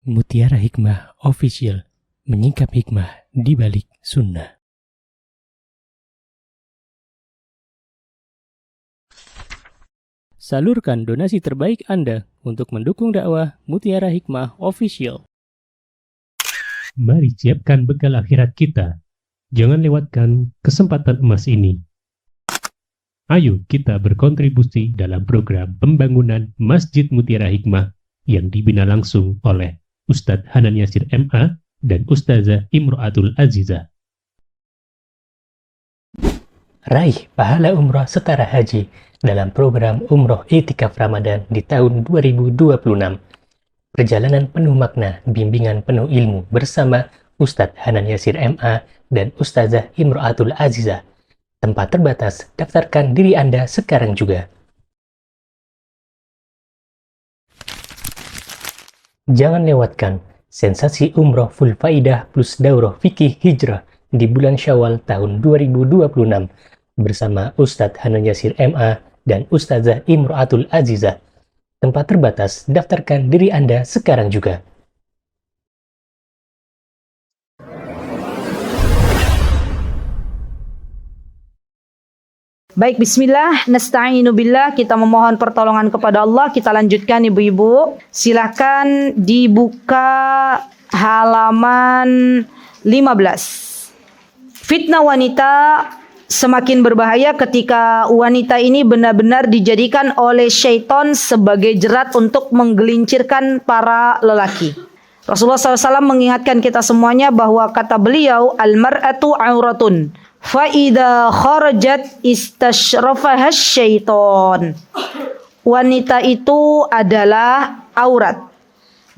Mutiara Hikmah Official, menyingkap hikmah di balik sunnah. Salurkan donasi terbaik Anda untuk mendukung dakwah Mutiara Hikmah Official. Mari siapkan bekal akhirat kita. Jangan lewatkan kesempatan emas ini. Ayo kita berkontribusi dalam program pembangunan Masjid Mutiara Hikmah yang dibina langsung oleh Ustadz Hanan Yasir MA dan Ustazah Imro'atul Azizah. Raih pahala umroh setara haji dalam program Umroh Iktikaf Ramadan di tahun 2026. Perjalanan penuh makna, bimbingan penuh ilmu bersama Ustadz Hanan Yasir MA dan Ustazah Imro'atul Azizah. Tempat terbatas, daftarkan diri Anda sekarang juga. Jangan lewatkan sensasi umroh full faidah plus daurah fikih hijrah di bulan Syawal tahun 2026 bersama Ustadz Hanan Yasir MA dan Ustazah Imro'atul Azizah. Tempat terbatas, daftarkan diri Anda sekarang juga. Baik, bismillah, nasta'inu billah, kita memohon pertolongan kepada Allah. Kita lanjutkan ibu-ibu. Silakan dibuka halaman 15. Fitnah wanita semakin berbahaya ketika wanita ini benar-benar dijadikan oleh syaitan sebagai jerat untuk menggelincirkan para lelaki. Rasulullah SAW mengingatkan kita semuanya bahwa kata beliau, al-mar'atu auratun. Fa'idha kharajat istashrafaha syaiton. Wanita itu adalah aurat.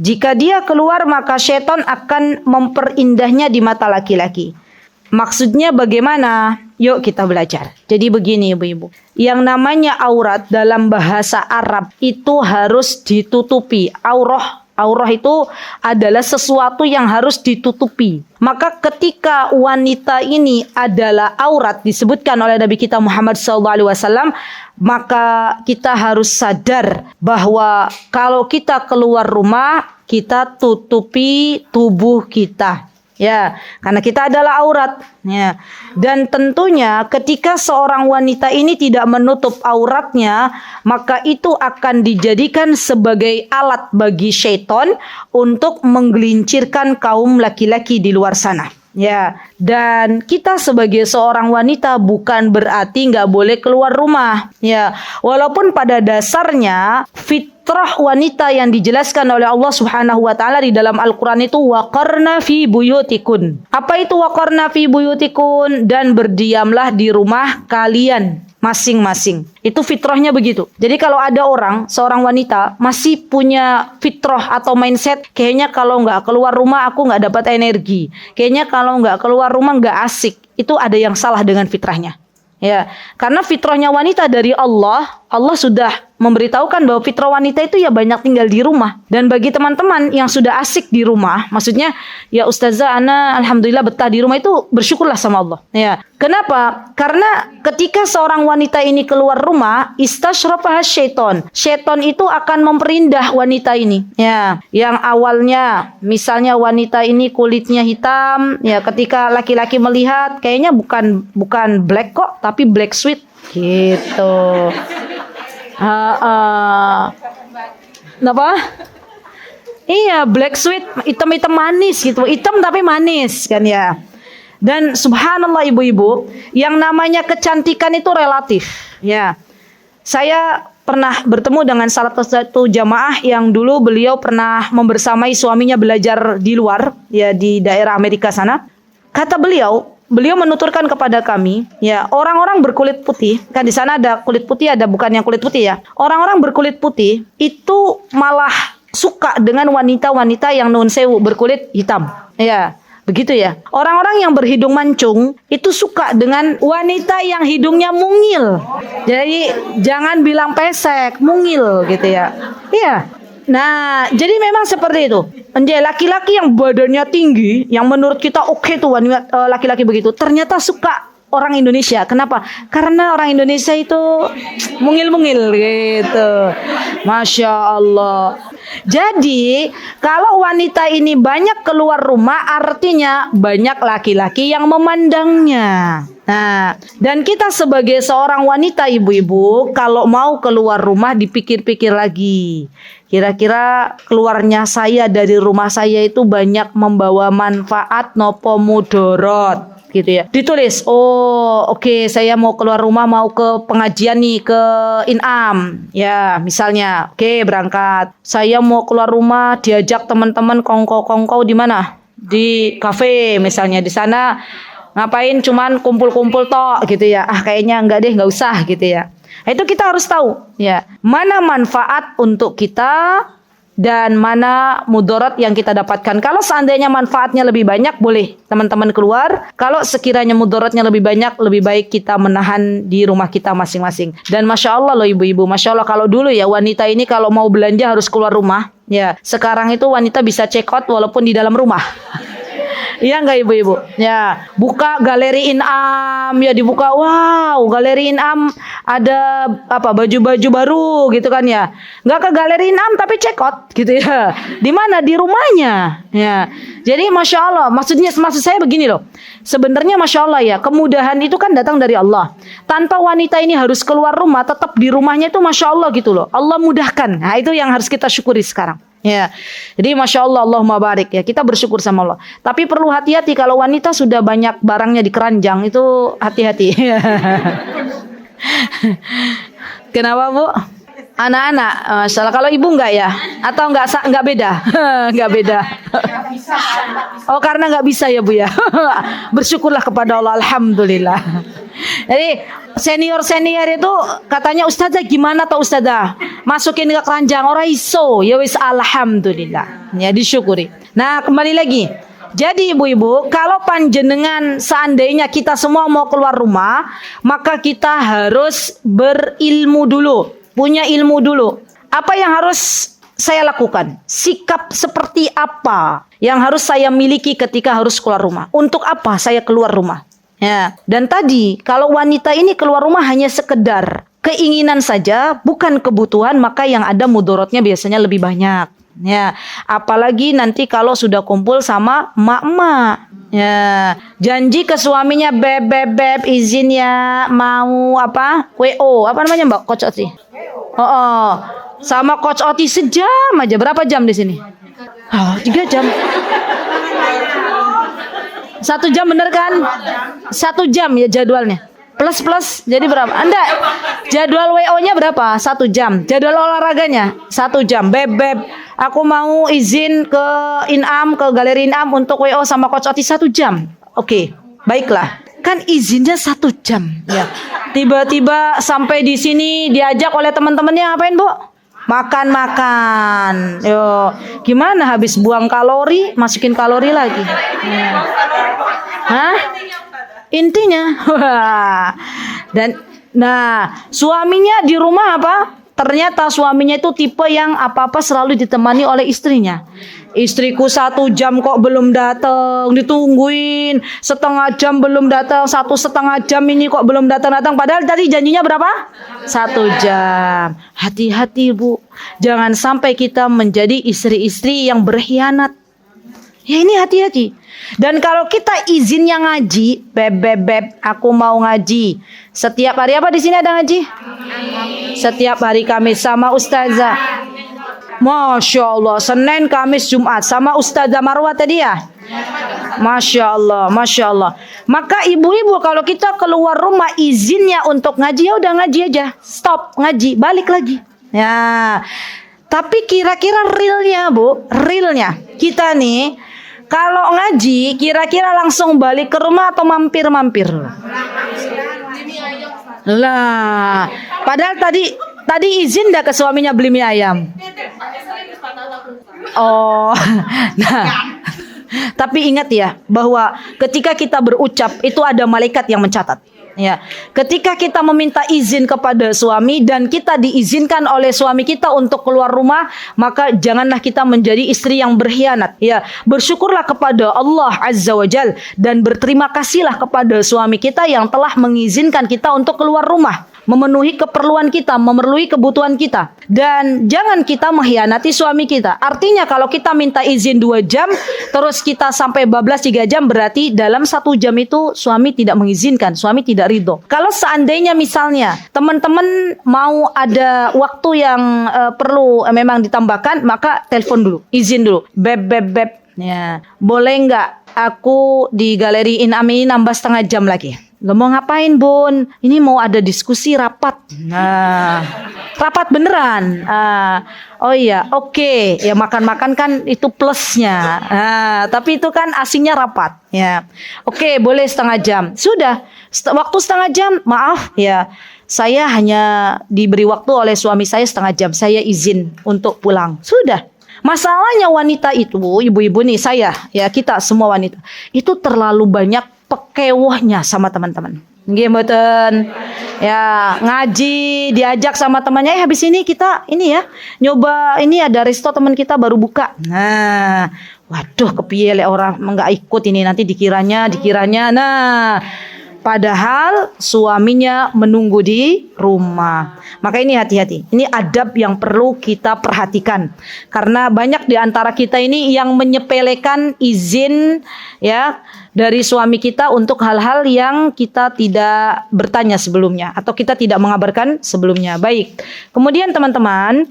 Jika dia keluar maka syaitan akan memperindahnya di mata laki-laki. Maksudnya bagaimana? Yuk kita belajar. Jadi begini ibu-ibu. Yang namanya aurat dalam bahasa Arab itu harus ditutupi. Aurah itu adalah sesuatu yang harus ditutupi. Maka ketika wanita ini adalah aurat disebutkan oleh Nabi kita Muhammad SAW, maka kita harus sadar bahwa kalau kita keluar rumah, kita tutupi tubuh kita. Ya, karena kita adalah aurat. Ya. Dan tentunya ketika seorang wanita ini tidak menutup auratnya, maka itu akan dijadikan sebagai alat bagi syaitan untuk menggelincirkan kaum laki-laki di luar sana. Ya, dan kita sebagai seorang wanita bukan berarti nggak boleh keluar rumah. Ya, walaupun pada dasarnya fitrah wanita yang dijelaskan oleh Allah Subhanahu wa taala di dalam Al-Qur'an itu waqarna fi buyutikun. Apa itu waqarna fi buyutikun? Dan berdiamlah di rumah kalian masing-masing. Itu fitrahnya begitu. Jadi kalau ada seorang wanita masih punya fitrah atau mindset, kayaknya kalau nggak keluar rumah aku nggak dapat energi. Kayaknya kalau nggak keluar rumah nggak asik. Itu ada yang salah dengan fitrahnya. Ya, karena fitrahnya wanita dari Allah sudah memberitahukan bahwa fitrah wanita itu ya banyak tinggal di rumah. Dan bagi teman-teman yang sudah asik di rumah, maksudnya ya Ustazah ana alhamdulillah betah di rumah, itu bersyukurlah sama Allah. Ya. Kenapa? Karena ketika seorang wanita ini keluar rumah, istashrafaha syaiton. Syaiton itu akan memperindah wanita ini. Ya, yang awalnya misalnya wanita ini kulitnya hitam, ya ketika laki-laki melihat kayaknya bukan black kok, tapi black sweet gitu. Apa? Iya, black sweet, hitam-hitam manis gitu. Hitam tapi manis kan ya. Dan subhanallah ibu-ibu, yang namanya kecantikan itu relatif. Ya. Saya pernah bertemu dengan salah satu jamaah yang dulu beliau pernah membersamai suaminya belajar di luar, ya di daerah Amerika sana. Kata beliau menuturkan kepada kami, ya orang-orang berkulit putih, kan di sana ada kulit putih, ada bukan yang kulit putih ya. Orang-orang berkulit putih itu malah suka dengan wanita-wanita yang nun sewu berkulit hitam, ya begitu ya. Orang-orang yang berhidung mancung itu suka dengan wanita yang hidungnya mungil. Jadi jangan bilang pesek, mungil gitu ya. Iya. Nah, jadi memang seperti itu. Laki-laki yang badannya tinggi, yang menurut kita oke tuh laki-laki begitu, ternyata suka orang Indonesia. Kenapa? Karena orang Indonesia itu mungil-mungil gitu. Masya Allah. Jadi, kalau wanita ini banyak keluar rumah, artinya banyak laki-laki yang memandangnya. Nah, dan kita sebagai seorang wanita, ibu-ibu, kalau mau keluar rumah dipikir-pikir lagi. Kira-kira keluarnya saya dari rumah saya itu banyak membawa manfaat nopo mudorot, gitu ya. Ditulis, oh oke, saya mau keluar rumah, mau ke pengajian nih, ke Inam, ya misalnya, oke berangkat. Saya mau keluar rumah, diajak teman-teman kongko-kongko di mana? Di kafe misalnya, di sana ngapain cuman kumpul-kumpul tok gitu ya. Kayaknya enggak deh, enggak usah gitu ya. Itu kita harus tahu ya, mana manfaat untuk kita dan mana mudarat yang kita dapatkan. Kalau seandainya manfaatnya lebih banyak, boleh teman-teman keluar. Kalau sekiranya mudaratnya lebih banyak, lebih baik kita menahan di rumah kita masing-masing. Dan Masya Allah loh ibu-ibu, Masya Allah, kalau dulu ya wanita ini kalau mau belanja harus keluar rumah. Ya, sekarang itu wanita bisa check out walaupun di dalam rumah. Iya enggak ibu-ibu? Ya, buka galeri Inam, ya dibuka, wow, galeri Inam ada apa baju-baju baru gitu kan ya. Enggak ke galeri Inam tapi check out gitu ya. Di mana? Di rumahnya. Ya. Jadi Masya Allah, maksud saya begini loh. Sebenarnya Masya Allah ya, kemudahan itu kan datang dari Allah. Tanpa wanita ini harus keluar rumah, tetap di rumahnya itu Masya Allah gitu loh. Allah mudahkan. Nah, itu yang harus kita syukuri sekarang. Ya, jadi Masya Allah, Allahumma barik ya, kita bersyukur sama Allah. Tapi perlu hati-hati kalau wanita sudah banyak barangnya di keranjang, itu hati-hati. Kenapa Bu? Anak-anak, salah. Kalau ibu enggak ya? Atau enggak beda? Enggak beda. Oh karena enggak bisa ya Bu ya. Bersyukurlah kepada Allah, alhamdulillah. Jadi senior itu katanya, Ustazah gimana toh Ustazah? Masukin ke keranjang ora iso. Ya wis alhamdulillah. Ya disyukuri. Nah, kembali lagi. Jadi ibu-ibu, kalau panjenengan seandainya kita semua mau keluar rumah, maka kita harus berilmu dulu, punya ilmu dulu. Apa yang harus saya lakukan? Sikap seperti apa yang harus saya miliki ketika harus keluar rumah? Untuk apa saya keluar rumah? Ya, dan tadi kalau wanita ini keluar rumah hanya sekedar keinginan saja, bukan kebutuhan, maka yang ada mudorotnya biasanya lebih banyak. Ya, apalagi nanti kalau sudah kumpul sama emak-emak. Ya, janji ke suaminya, beb izin ya, mau apa? WO, apa namanya Mbak Coach Oti? Oh, sama Coach Oti sejam aja. Berapa jam di sini? 3 jam. 1 jam bener kan? 1 jam ya jadwalnya. Plus jadi berapa? Anda jadwal WO-nya berapa? 1 jam. Jadwal olahraganya 1 jam. Beb, aku mau izin ke Inam, ke galeri Inam untuk WO sama Coach Oti 1 jam. Oke, baiklah. Kan izinnya 1 jam. Ya. Tiba-tiba sampai di sini diajak oleh teman-temannya ngapain Bu? Makan. Yo, gimana habis buang kalori, masukin kalori lagi. Ya. Hah? Intinya. Dan suaminya di rumah apa? Ternyata suaminya itu tipe yang apa-apa selalu ditemani oleh istrinya. Istriku 1 jam kok belum datang, ditungguin 1/2 jam belum datang, 1,5 jam ini kok belum datang. Padahal tadi janjinya berapa? 1 jam. Hati-hati Bu, jangan sampai kita menjadi istri-istri yang berkhianat. Ya ini hati-hati. Dan kalau kita izinnya ngaji, beb, aku mau ngaji. Setiap hari apa di sini ada ngaji? Setiap hari Kamis sama Ustazah. Masya Allah, Senin, Kamis, Jumat sama Ustazah Marwah tadi ya. Masya Allah, Masya Allah. Maka ibu-ibu kalau kita keluar rumah izinnya untuk ngaji, ya udah ngaji aja. Stop ngaji, balik lagi. Ya. Tapi kira-kira realnya Bu, realnya kita nih kalau ngaji kira-kira langsung balik ke rumah atau mampir-mampir? Lah, padahal tadi izin dah ke suaminya beli mie ayam. Oh, nah, tapi ingat ya bahwa ketika kita berucap itu ada malaikat yang mencatat. Ya, ketika kita meminta izin kepada suami dan kita diizinkan oleh suami kita untuk keluar rumah, maka janganlah kita menjadi istri yang berkhianat. Ya, bersyukurlah kepada Allah Azza wa Jal dan berterima kasihlah kepada suami kita yang telah mengizinkan kita untuk keluar rumah. memenuhi keperluan kita, memenuhi kebutuhan kita. Dan jangan kita mengkhianati suami kita. Artinya kalau kita minta izin 2 jam, terus kita sampai bablas 3 jam, berarti dalam 1 jam itu suami tidak mengizinkan, suami tidak ridho. Kalau seandainya misalnya teman-teman mau ada waktu yang perlu memang ditambahkan, maka telepon dulu, izin dulu. Beb. Ya, boleh nggak aku di galeri Inam ini nambah setengah jam lagi? Lo mau ngapain, Bun? Ini mau ada diskusi rapat. Nah, rapat beneran. Oh iya, oke. Ya makan-makan kan itu plusnya. Tapi itu kan asingnya rapat. Ya, oke, boleh setengah jam. Sudah, waktu setengah jam. Maaf, ya. Saya hanya diberi waktu oleh suami saya setengah jam. Saya izin untuk pulang. Sudah. Masalahnya wanita itu, ibu-ibu nih, saya, ya kita semua wanita, itu terlalu banyak pekewohnya sama teman-teman. Gimana? Ya, ngaji, diajak sama temannya, habis ini kita ini ya, nyoba ini ada resto teman kita baru buka. Nah, waduh, kepiye le orang enggak ikut ini, nanti dikiranya. Nah, padahal suaminya menunggu di rumah. Maka ini hati-hati. Ini adab yang perlu kita perhatikan. Karena banyak di antara kita ini yang menyepelekan izin ya dari suami kita untuk hal-hal yang kita tidak bertanya sebelumnya atau kita tidak mengabarkan sebelumnya. Baik. Kemudian teman-teman,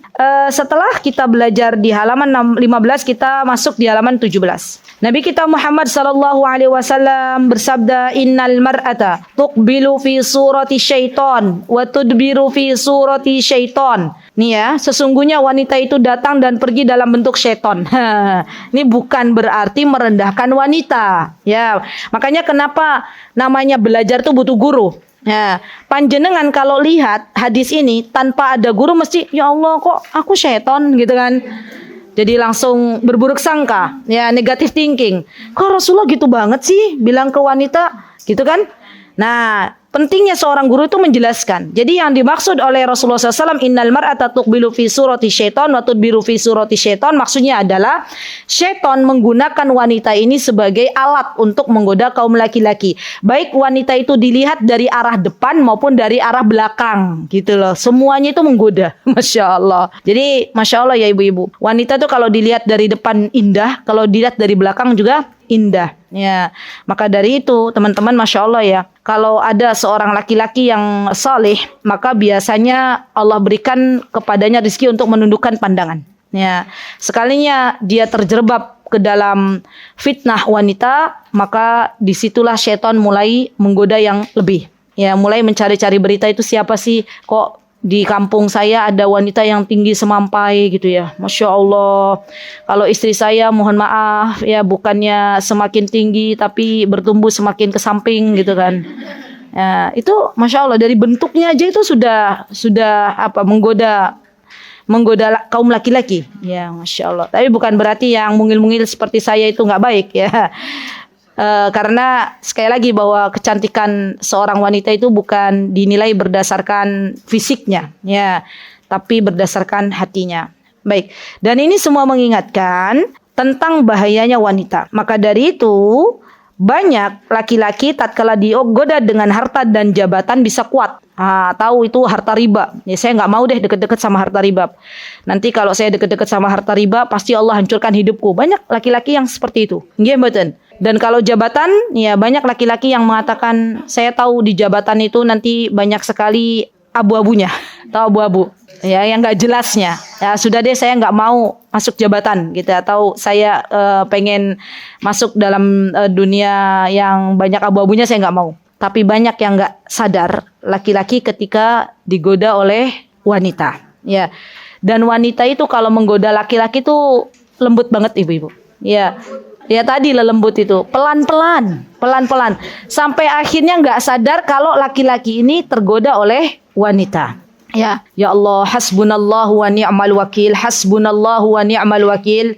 setelah kita belajar di halaman 15, kita masuk di halaman 17. Nabi kita Muhammad sallallahu alaihi wasallam bersabda, "Innal mar'ata tuqbilu fi surati syaitan wa tudbiru fi surati syaitan." Nih ya, sesungguhnya wanita itu datang dan pergi dalam bentuk syaitan. Ini bukan berarti merendahkan wanita. Ya, makanya kenapa namanya belajar tuh butuh guru. Ya, panjenengan kalau lihat hadis ini tanpa ada guru mesti, ya Allah kok aku syaitan gitu kan. Jadi langsung berburuk sangka, ya negative thinking. Kok Rasulullah gitu banget sih bilang ke wanita, gitu kan? Nah, pentingnya seorang guru itu menjelaskan. Jadi yang dimaksud oleh Rasulullah SAW, innal mar'ata tuqbilu fi surati syaitan wa tudbiru fi surati syaitan, maksudnya adalah syaitan menggunakan wanita ini sebagai alat untuk menggoda kaum laki-laki. Baik wanita itu dilihat dari arah depan maupun dari arah belakang, gitu loh. Semuanya itu menggoda, Masya Allah. Jadi Masya Allah ya ibu-ibu, wanita itu kalau dilihat dari depan indah, kalau dilihat dari belakang juga indah. Ya, maka dari itu teman-teman, Masya Allah ya, kalau ada seorang laki-laki yang saleh, maka biasanya Allah berikan kepadanya rezeki untuk menundukkan pandangan. Ya, sekalinya dia terjerembab ke dalam fitnah wanita, maka disitulah syaitan mulai menggoda yang lebih. Ya, mulai mencari-cari berita itu siapa sih, kok di kampung saya ada wanita yang tinggi semampai gitu ya. Masya Allah. Kalau istri saya mohon maaf ya, bukannya semakin tinggi tapi bertumbuh semakin ke samping gitu kan. Ya, itu Masya Allah dari bentuknya aja itu sudah apa, menggoda kaum laki-laki. Ya Masya Allah. Tapi bukan berarti yang mungil-mungil seperti saya itu nggak baik ya. Karena sekali lagi bahwa kecantikan seorang wanita itu bukan dinilai berdasarkan fisiknya, ya, tapi berdasarkan hatinya. Baik, dan ini semua mengingatkan tentang bahayanya wanita. Maka dari itu banyak laki-laki tatkala digoda dengan harta dan jabatan bisa kuat. Tahu itu harta riba. Ya, saya nggak mau deh deket-deket sama harta riba. Nanti kalau saya deket-deket sama harta riba, pasti Allah hancurkan hidupku. Banyak laki-laki yang seperti itu. Nggih mboten. Dan kalau jabatan, ya banyak laki-laki yang mengatakan, saya tahu di jabatan itu nanti banyak sekali abu-abunya, atau abu-abu, ya yang nggak jelasnya. Ya sudah deh, saya nggak mau masuk jabatan, gitu. Atau saya pengen masuk dalam dunia yang banyak abu-abunya, saya nggak mau. Tapi banyak yang nggak sadar laki-laki ketika digoda oleh wanita, ya. Dan wanita itu kalau menggoda laki-laki itu lembut banget ibu-ibu, ya. Ya tadi lembut itu, pelan-pelan, sampai akhirnya nggak sadar kalau laki-laki ini tergoda oleh wanita. Ya Allah, hasbunallahu wa ni'mal wakil, hasbunallahu wa ni'mal wakil.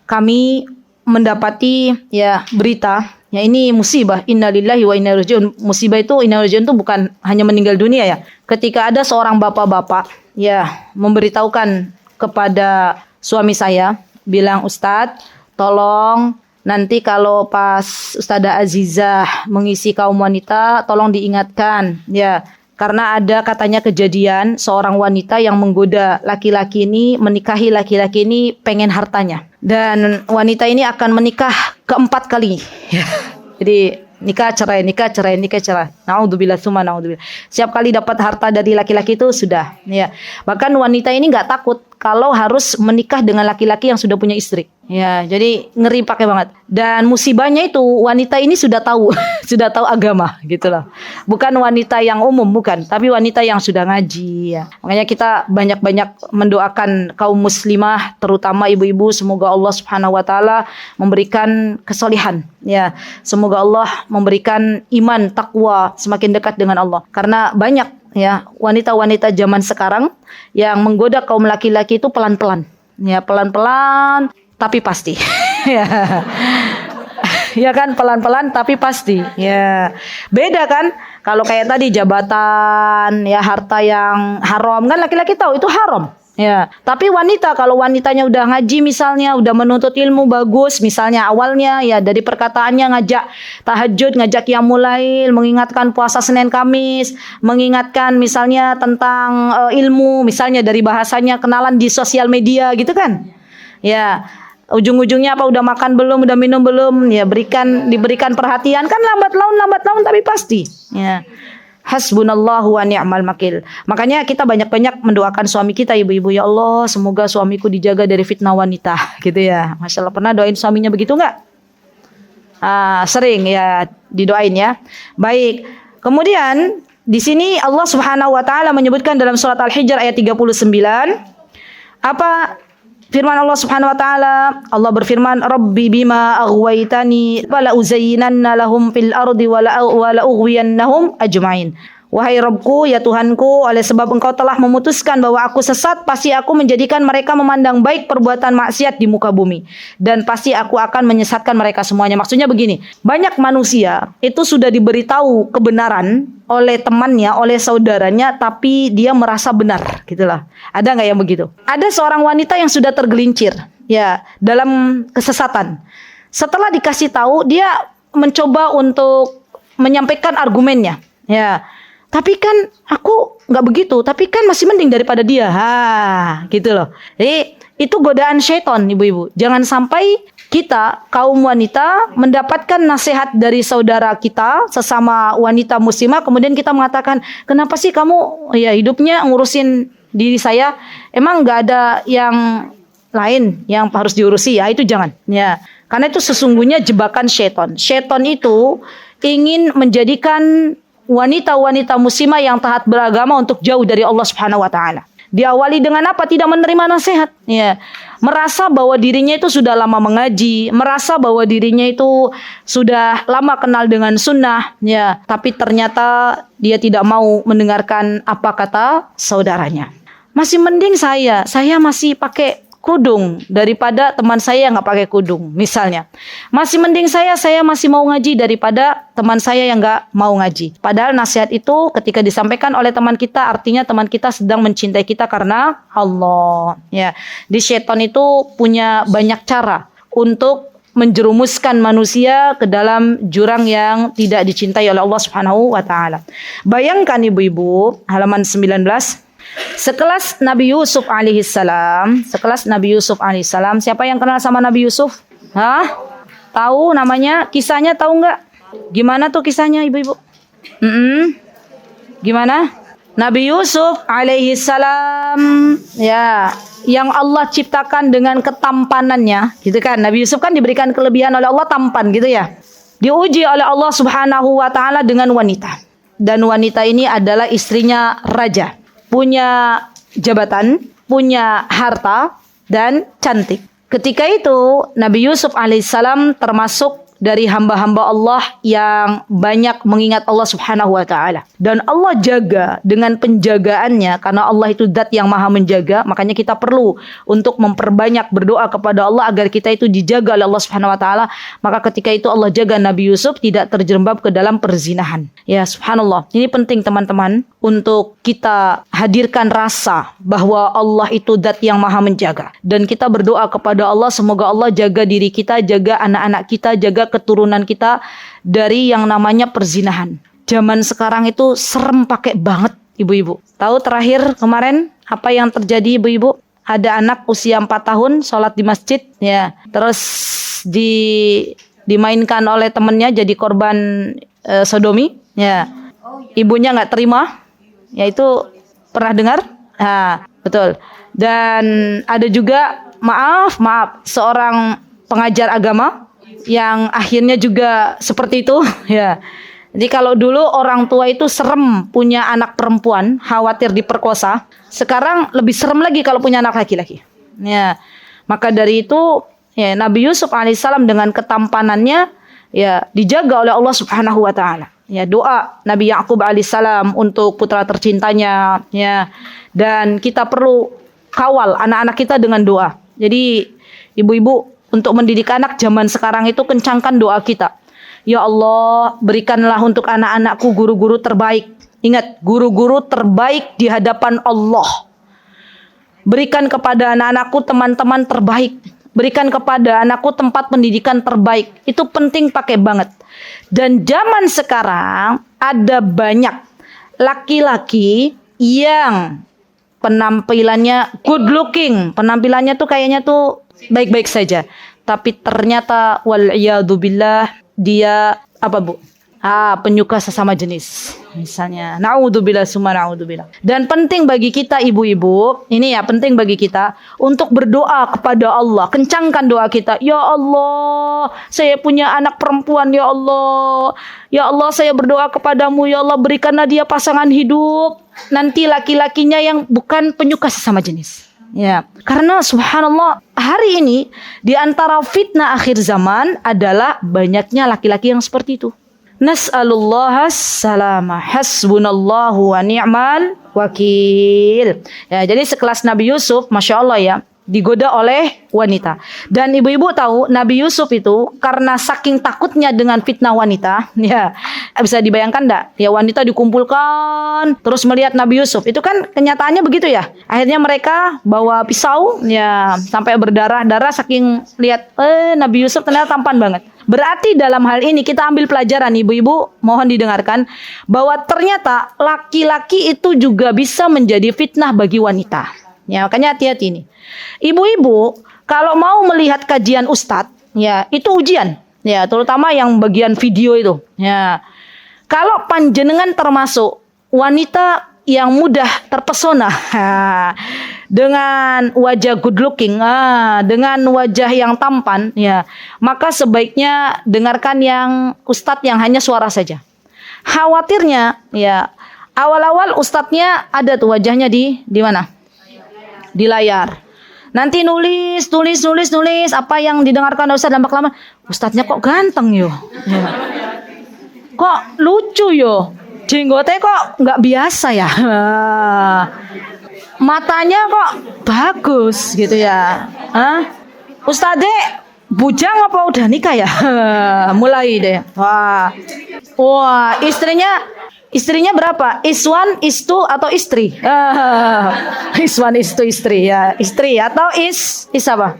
Kami mendapati ya berita, ya ini musibah, innalillahi wa inna ilaihi raji'un. Musibah itu, inna lillahi itu bukan hanya meninggal dunia ya. Ketika ada seorang bapak-bapak ya memberitahukan kepada suami saya, bilang, Ustadz, tolong nanti kalau pas Ustazah Azizah mengisi kaum wanita, tolong diingatkan ya, Karena ada katanya kejadian seorang wanita yang menggoda laki-laki ini, menikahi laki-laki ini pengen hartanya. Dan wanita ini akan menikah keempat kali. Jadi nikah cerai. Naudzubillah summa naudzubillah. Setiap kali dapat harta dari laki-laki itu sudah. Ya. Bahkan wanita ini nggak takut kalau harus menikah dengan laki-laki yang sudah punya istri. Ya, jadi ngeri pakai banget. Dan musibahnya itu wanita ini sudah tahu, sudah tahu agama gitu loh. Bukan wanita yang umum, bukan, tapi wanita yang sudah ngaji ya. Makanya kita banyak-banyak mendoakan kaum muslimah, terutama ibu-ibu, semoga Allah Subhanahu wa taala memberikan kesolihan ya. Semoga Allah memberikan iman, takwa, semakin dekat dengan Allah. Karena banyak ya wanita-wanita zaman sekarang yang menggoda kaum laki-laki itu pelan-pelan. Ya, pelan-pelan tapi pasti. Ya kan, pelan-pelan tapi pasti. Ya. Beda kan kalau kayak tadi jabatan, ya harta yang haram kan laki-laki tahu itu haram. Ya, tapi wanita kalau wanitanya udah ngaji misalnya, udah menuntut ilmu bagus, misalnya awalnya ya dari perkataannya ngajak tahajud, ngajak qiyamul lail, mengingatkan puasa Senin Kamis, mengingatkan misalnya tentang ilmu, misalnya dari bahasanya kenalan di sosial media gitu kan. Ya, ujung-ujungnya apa udah makan belum, udah minum belum, ya diberikan perhatian kan lambat laun tapi pasti. Ya. Hasbunallahu wa ni'mal wakil. Makanya kita banyak-banyak mendoakan suami kita, ibu-ibu, ya Allah, semoga suamiku dijaga dari fitnah wanita, gitu ya. Masya Allah, pernah doain suaminya begitu enggak? Sering ya didoain ya. Baik. Kemudian di sini Allah Subhanahu wa taala menyebutkan dalam surat Al-Hijr ayat 39 apa firman Allah Subhanahu wa taala? Allah berfirman, "Rabbi bima aghwaytani wa la uzayyinanna lahum fil ardi wa la ughwiyannahum ajma'in." Wahai Rabbku, ya Tuhanku, oleh sebab Engkau telah memutuskan bahwa aku sesat, pasti aku menjadikan mereka memandang baik perbuatan maksiat di muka bumi, dan pasti aku akan menyesatkan mereka semuanya. Maksudnya begini, banyak manusia itu sudah diberitahu kebenaran oleh temannya, oleh saudaranya, tapi dia merasa benar, gitulah. Ada nggak yang begitu? Ada seorang wanita yang sudah tergelincir, ya, dalam kesesatan. Setelah dikasih tahu, dia mencoba untuk menyampaikan argumennya, ya. Tapi kan aku nggak begitu, tapi kan masih mending daripada dia, gitu loh. Jadi itu godaan syaitan, ibu-ibu. Jangan sampai kita kaum wanita mendapatkan nasihat dari saudara kita sesama wanita muslimah, kemudian kita mengatakan, kenapa sih kamu ya hidupnya ngurusin diri saya, emang nggak ada yang lain yang harus diurusi? Ya itu jangan, ya. Karena itu sesungguhnya jebakan syaitan. Syaitan itu ingin menjadikan wanita-wanita muslimah yang taat beragama untuk jauh dari Allah Subhanahu wa taala. Diawali dengan apa? Tidak menerima nasihat, ya. Merasa bahwa dirinya itu sudah lama mengaji, merasa bahwa dirinya itu sudah lama kenal dengan sunnah, ya. Tapi ternyata dia tidak mau mendengarkan apa kata saudaranya. Masih mending saya masih pakai kudung daripada teman saya yang nggak pakai kudung, misalnya. Masih mending saya masih mau ngaji daripada teman saya yang nggak mau ngaji. Padahal nasihat itu ketika disampaikan oleh teman kita, artinya teman kita sedang mencintai kita karena Allah. Ya, di syaitan itu punya banyak cara untuk menjerumuskan manusia ke dalam jurang yang tidak dicintai oleh Allah Subhanahu wa taala. Bayangkan ibu-ibu, halaman 19. Sekelas Nabi Yusuf alaihissalam, siapa yang kenal sama Nabi Yusuf? Tahu namanya? Kisahnya tahu nggak? Gimana tuh kisahnya, ibu-ibu? Gimana? Nabi Yusuf alaihissalam, ya, yang Allah ciptakan dengan ketampanannya, gitu kan? Nabi Yusuf kan diberikan kelebihan oleh Allah, tampan, gitu ya. Diuji oleh Allah Subhanahu wa taala dengan wanita. Dan wanita ini adalah istrinya raja. Punya jabatan, punya harta, dan cantik. Ketika itu Nabi Yusuf alaihissalam termasuk dari hamba-hamba Allah yang banyak mengingat Allah Subhanahu wa taala. Dan Allah jaga dengan penjagaannya, karena Allah itu zat yang maha menjaga. Makanya kita perlu untuk memperbanyak berdoa kepada Allah agar kita itu dijaga oleh Allah Subhanahu wa taala. Maka ketika itu Allah jaga Nabi Yusuf tidak terjerembab ke dalam perzinahan. Ya, subhanallah. Ini penting teman-teman untuk kita hadirkan rasa bahwa Allah itu zat yang maha menjaga. Dan kita berdoa kepada Allah semoga Allah jaga diri kita, jaga anak-anak kita, jaga keturunan kita dari yang namanya perzinahan. zaman sekarang itu serem pakai banget ibu-ibu. Tahu terakhir kemarin apa yang terjadi ibu-ibu? Ada anak usia 4 tahun sholat di masjid, ya, terus dimainkan oleh temennya jadi korban sodomi, ya. Ibunya nggak terima, ya itu pernah dengar? Nah, betul. Dan ada juga maaf seorang pengajar agama yang akhirnya juga seperti itu, ya. Jadi kalau dulu orang tua itu serem punya anak perempuan, khawatir diperkosa. Sekarang lebih serem lagi kalau punya anak laki-laki. Ya, maka dari itu ya Nabi Yusuf alaihissalam dengan ketampanannya ya dijaga oleh Allah Subhanahu wa taala. Ya, doa Nabi Yakub alaihissalam untuk putra tercintanya, ya. Dan kita perlu kawal anak-anak kita dengan doa. Jadi ibu-ibu untuk mendidik anak zaman sekarang itu kencangkan doa kita. Ya Allah, berikanlah untuk anak-anakku guru-guru terbaik. Ingat, guru-guru terbaik di hadapan Allah. Berikan kepada anak-anakku teman-teman terbaik. Berikan kepada anakku tempat pendidikan terbaik. Itu penting pakai banget. Dan zaman sekarang ada banyak laki-laki yang penampilannya good looking. Penampilannya tuh kayaknya tuh baik-baik saja. Tapi ternyata wal'iyadzubillah dia apa bu? Penyuka sesama jenis misalnya. Na'udzubillah summa na'udzubillah. Dan penting bagi kita ibu-ibu, ini ya penting bagi kita untuk berdoa kepada Allah. Kencangkan doa kita. Ya Allah, saya punya anak perempuan ya Allah. Ya Allah, saya berdoa kepadamu ya Allah, berikanlah dia pasangan hidup. Nanti laki-lakinya yang bukan penyuka sesama jenis. Ya, karena subhanallah hari ini di antara fitnah akhir zaman adalah banyaknya laki-laki yang seperti itu. Nas'alullah as-salama, hasbunallahu wa ni'mal wakil. Ya, jadi sekelas Nabi Yusuf, masya Allah ya, digoda oleh wanita. Dan ibu-ibu tahu Nabi Yusuf itu karena saking takutnya dengan fitnah wanita, ya bisa dibayangkan enggak? Ya wanita dikumpulkan terus melihat Nabi Yusuf. Itu kan kenyataannya begitu ya. Akhirnya mereka bawa pisau ya sampai berdarah-darah saking lihat Nabi Yusuf ternyata tampan banget. Berarti dalam hal ini kita ambil pelajaran ibu-ibu, mohon didengarkan bahwa ternyata laki-laki itu juga bisa menjadi fitnah bagi wanita. Ya, makanya hati-hati nih. Ibu-ibu, kalau mau melihat kajian ustadz, ya itu ujian. Ya, terutama yang bagian video itu. Ya. Kalau panjenengan termasuk wanita yang mudah terpesona dengan wajah good looking, dengan wajah yang tampan, ya, maka sebaiknya dengarkan yang ustadz yang hanya suara saja. Khawatirnya, ya, awal-awal ustadznya ada tuh wajahnya di mana? Di layar. Nanti nulis apa yang didengarkan Ustaz dan lama Ustaznya kok ganteng yo. Ya. Kok lucu yo. Jenggotnya kok nggak biasa ya. Matanya kok bagus gitu ya. Ustadz bujang apa udah nikah ya? Mulai deh. Wah, istrinya berapa? Iswan, istu atau istri? Iswan, istu, istri ya. Istri atau is apa?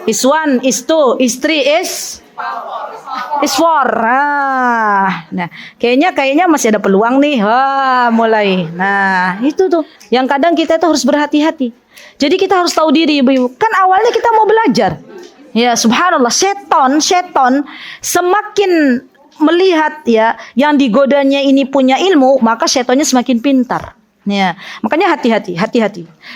Iswan, istu, istri isfor. Nah, kayaknya masih ada peluang nih. Mulai. Nah, itu tuh. Yang kadang kita tuh harus berhati-hati. Jadi kita harus tahu diri, ibu-ibu. Kan awalnya kita mau belajar. Ya, subhanallah, seton semakin melihat ya yang digodanya ini punya ilmu, maka setannya semakin pintar. Ya, makanya hati-hati.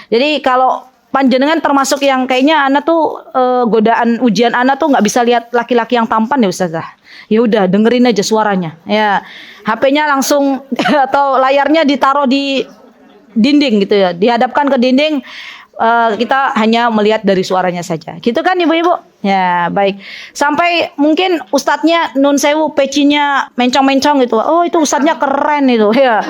Jadi kalau panjenengan termasuk yang kayaknya anak tuh godaan ujian anak tuh nggak bisa lihat laki-laki yang tampan ya Ustazah. Ya udah dengerin aja suaranya. Ya, HP-nya langsung atau layarnya ditaruh di dinding gitu ya, dihadapkan ke dinding. Kita hanya melihat dari suaranya saja. Gitu kan ibu-ibu? Ya, baik. Sampai mungkin ustadznya nun sewu pecinya mencong-mencong gitu. Oh, itu ustadznya keren itu. Ya.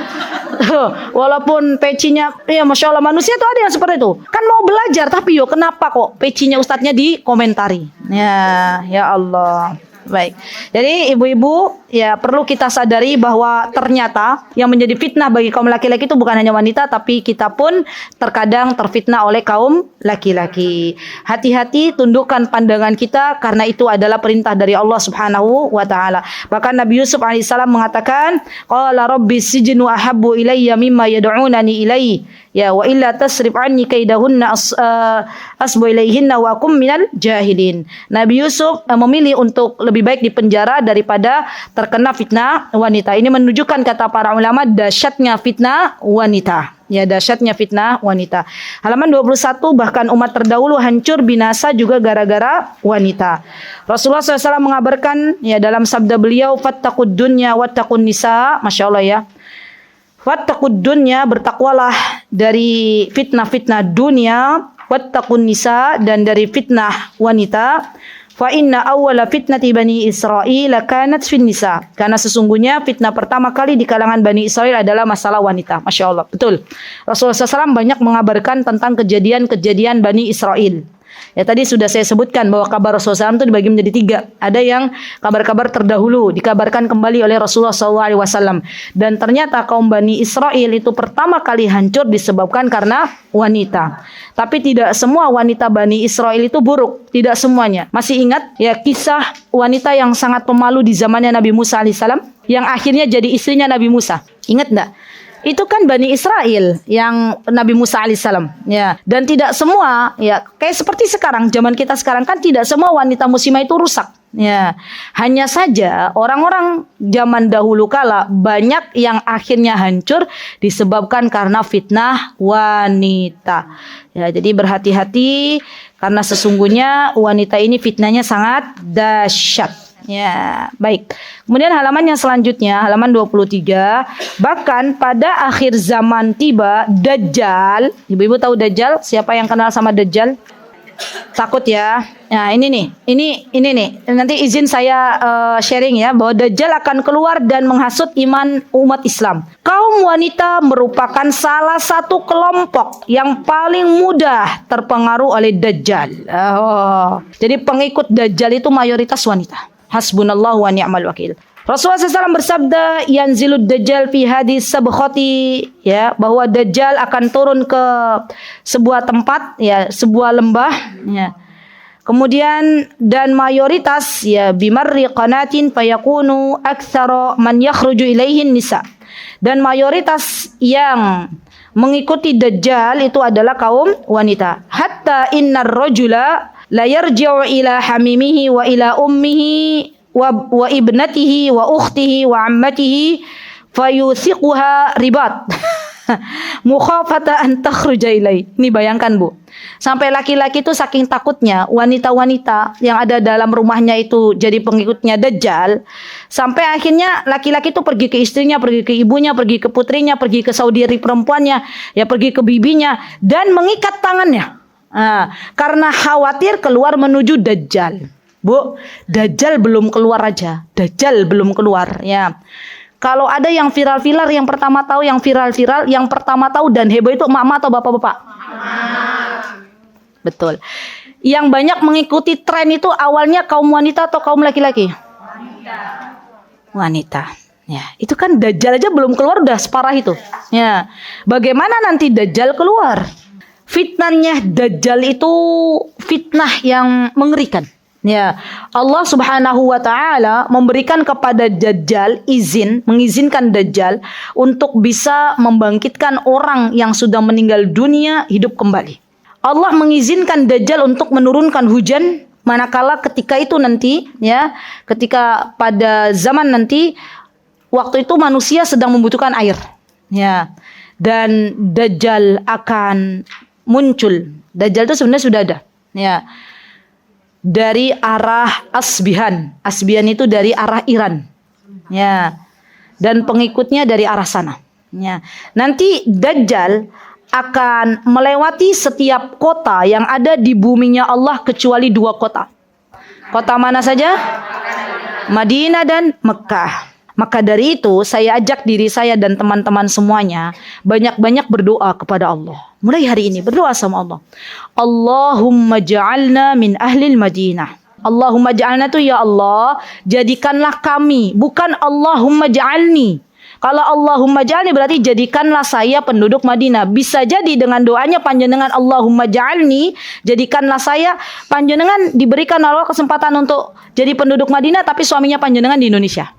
Walaupun pecinya ya Masya Allah, manusia tuh ada yang seperti itu. Kan mau belajar tapi yo kenapa kok pecinya ustadznya dikomentari? Ya Allah. Baik. Jadi ibu-ibu ya perlu kita sadari bahwa ternyata yang menjadi fitnah bagi kaum laki-laki itu bukan hanya wanita, tapi kita pun terkadang terfitnah oleh kaum laki-laki. Hati-hati, tundukkan pandangan kita karena itu adalah perintah dari Allah Subhanahu wa taala. Bahkan Nabi Yusuf alaihissalam mengatakan, qala rabbi sijnu ahabbu ilayya mimma yad'unani ilaihi. Ya wa illa tasrif anni kaidahunna asbu ilaihinna wa akum minal jahilin. Nabi Yusuf memilih untuk lebih baik di penjara daripada terkena fitnah wanita. Ini menunjukkan kata para ulama dahsyatnya fitnah wanita. Ya, dahsyatnya fitnah wanita. Halaman 21, bahkan umat terdahulu hancur binasa juga gara-gara wanita. Rasulullah SAW mengabarkan ya dalam sabda beliau, fattaqud dunya wattaqun nisa. Masya Allah ya. Wattaqud dunya, bertakwalah dari fitnah-fitnah dunia, wattaqun nisa, dan dari fitnah wanita. Fa inna awwala fitnati Bani Israil kanat fin nisa. Karena sesungguhnya fitnah pertama kali di kalangan Bani Israel adalah masalah wanita. Masya Allah, betul. Rasulullah SAW banyak mengabarkan tentang kejadian-kejadian Bani Israel. Ya tadi sudah saya sebutkan bahwa kabar Rasulullah SAW itu dibagi menjadi 3. Ada yang kabar-kabar terdahulu dikabarkan kembali oleh Rasulullah SAW. Dan ternyata kaum Bani Israel itu pertama kali hancur disebabkan karena wanita. Tapi tidak semua wanita Bani Israel itu buruk. Tidak semuanya. Masih ingat ya kisah wanita yang sangat pemalu di zamannya Nabi Musa alaihissalam, yang akhirnya jadi istrinya Nabi Musa. Ingat enggak? Itu kan Bani Israel yang Nabi Musa alaihissalam, ya. Dan tidak semua, ya, kayak seperti sekarang, zaman kita sekarang kan tidak semua wanita muslimah itu rusak, ya. Hanya saja orang-orang zaman dahulu kala banyak yang akhirnya hancur disebabkan karena fitnah wanita. Ya, jadi berhati-hati karena sesungguhnya wanita ini fitnahnya sangat dahsyat. Ya, baik. Kemudian halaman yang selanjutnya, halaman 23. Bahkan pada akhir zaman tiba Dajjal. Ibu-ibu tahu Dajjal? Siapa yang kenal sama Dajjal? Takut ya. Nah, ini nih. Ini nih. Nanti izin saya sharing ya bahwa Dajjal akan keluar dan menghasut iman umat Islam. Kaum wanita merupakan salah satu kelompok yang paling mudah terpengaruh oleh Dajjal. Jadi pengikut Dajjal itu mayoritas wanita. Hasbunallahu wa ni'mal wakil. Rasulullah SAW bersabda, yanzilud dajjal fi hadis sabkhati, ya, bahwa Dajjal akan turun ke sebuah tempat, ya, sebuah lembah, ya. Kemudian dan mayoritas ya bimarri qanatin fayakunu aktsara man yakhruju ilaihin nisa. Dan mayoritas yang mengikuti Dajjal itu adalah kaum wanita. Hatta innar rajula la yarji'u ila hamimihi wa ila ummihi wa ibnatihi wa ukhtihi wa ammatihi fayuthiquha ribat mukhafata an takhruja ilai. Ini bayangkan Bu, sampai laki-laki itu saking takutnya wanita-wanita yang ada dalam rumahnya itu jadi pengikutnya Dajjal, sampai akhirnya laki-laki itu pergi ke istrinya, pergi ke ibunya, pergi ke putrinya, pergi ke saudari perempuannya, ya pergi ke bibinya dan mengikat tangannya. Karena khawatir keluar menuju Dajjal. Bu, Dajjal belum keluar aja. Dajjal belum keluar, ya. Kalau ada yang viral-viral, yang pertama tahu yang viral-viral, yang pertama tahu dan heboh itu emak-emak atau bapak-bapak? Betul. Yang banyak mengikuti tren itu awalnya kaum wanita atau kaum laki-laki? Wanita. Ya, itu kan Dajjal aja belum keluar udah separah itu. Ya. Bagaimana nanti Dajjal keluar? Fitnahnya Dajjal itu fitnah yang mengerikan. Ya, Allah Subhanahu wa taala memberikan kepada Dajjal mengizinkan Dajjal untuk bisa membangkitkan orang yang sudah meninggal dunia hidup kembali. Allah mengizinkan Dajjal untuk menurunkan hujan manakala ketika itu nanti, ya, ketika pada zaman nanti waktu itu manusia sedang membutuhkan air. Ya. Dan Dajjal akan muncul. Dajjal itu sebenarnya sudah ada, ya, dari arah Asbihan. Asbihan itu dari arah Iran, ya, dan pengikutnya dari arah sana, ya. Nanti Dajjal akan melewati setiap kota yang ada di buminya Allah kecuali 2 kota. Kota mana saja? Madinah dan Mekah. Maka dari itu saya ajak diri saya dan teman-teman semuanya banyak-banyak berdoa kepada Allah. Mulai hari ini berdoa sama Allah. Allahumma ja'alna min ahlil Madinah. Allahumma ja'alna itu ya Allah, jadikanlah kami, bukan Allahumma ja'alni. Kalau Allahumma ja'alni berarti jadikanlah saya penduduk Madinah. Bisa jadi dengan doanya panjenengan Allahumma ja'alni, jadikanlah saya, panjenengan diberikan Allah kesempatan untuk jadi penduduk Madinah tapi suaminya panjenengan di Indonesia.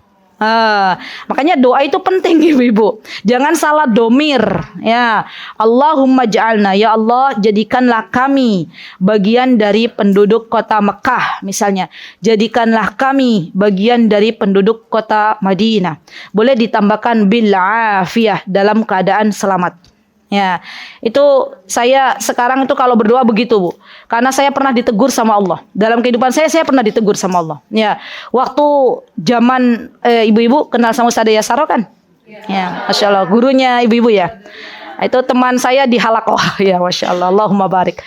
Makanya doa itu penting ibu-ibu. Jangan salah domir ya. Allahumma ja'alna, ya Allah jadikanlah kami bagian dari penduduk kota Mekah misalnya. Jadikanlah kami bagian dari penduduk kota Madinah. Boleh ditambahkan bil afiyah, dalam keadaan selamat. Ya, itu saya sekarang itu kalau berdoa begitu Bu. Karena saya pernah ditegur sama Allah. Dalam kehidupan saya pernah ditegur sama Allah. Ya, waktu zaman ibu-ibu kenal sama Ustazah Yasaro kan? Ya, Masya Allah, gurunya ibu-ibu ya. Itu teman saya di Halakoh. Ya, Masya Allah, Allahumma barik.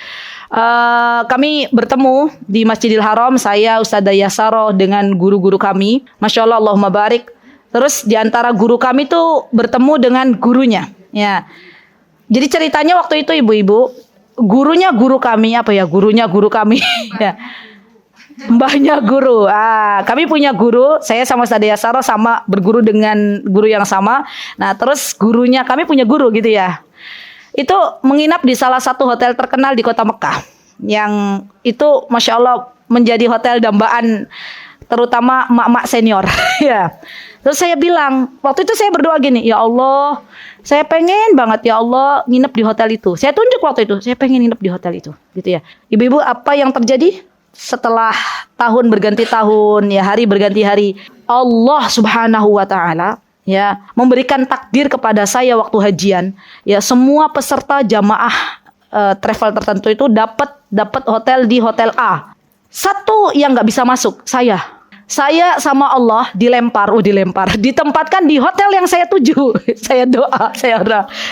Kami bertemu di Masjidil Haram, saya Ustazah Yasaro dengan guru-guru kami. Masya Allah, Allahumma barik. Terus di antara guru kami tuh bertemu dengan gurunya. Ya. Jadi ceritanya waktu itu ibu-ibu, gurunya guru kami, gurunya guru kami, ya. Mbahnya guru. Kami punya guru, saya sama Ustazah Yasaro sama berguru dengan guru yang sama. Nah terus gurunya, kami punya guru gitu ya. Itu menginap di salah satu hotel terkenal di kota Mekah. Yang itu Masya Allah menjadi hotel dambaan, terutama mak-mak senior. Ya. Terus saya bilang, waktu itu saya berdoa gini, ya Allah, saya pengen banget ya Allah nginep di hotel itu. Saya tunjuk waktu itu, saya pengen nginep di hotel itu, gitu ya. Ibu-ibu, apa yang terjadi setelah tahun berganti tahun, ya hari berganti hari, Allah Subhanahu wa taala ya memberikan takdir kepada saya waktu hajian, ya semua peserta jamaah travel tertentu itu dapat hotel di hotel A. Satu yang nggak bisa masuk, saya sama Allah dilempar, ditempatkan di hotel yang saya tuju. Saya doa,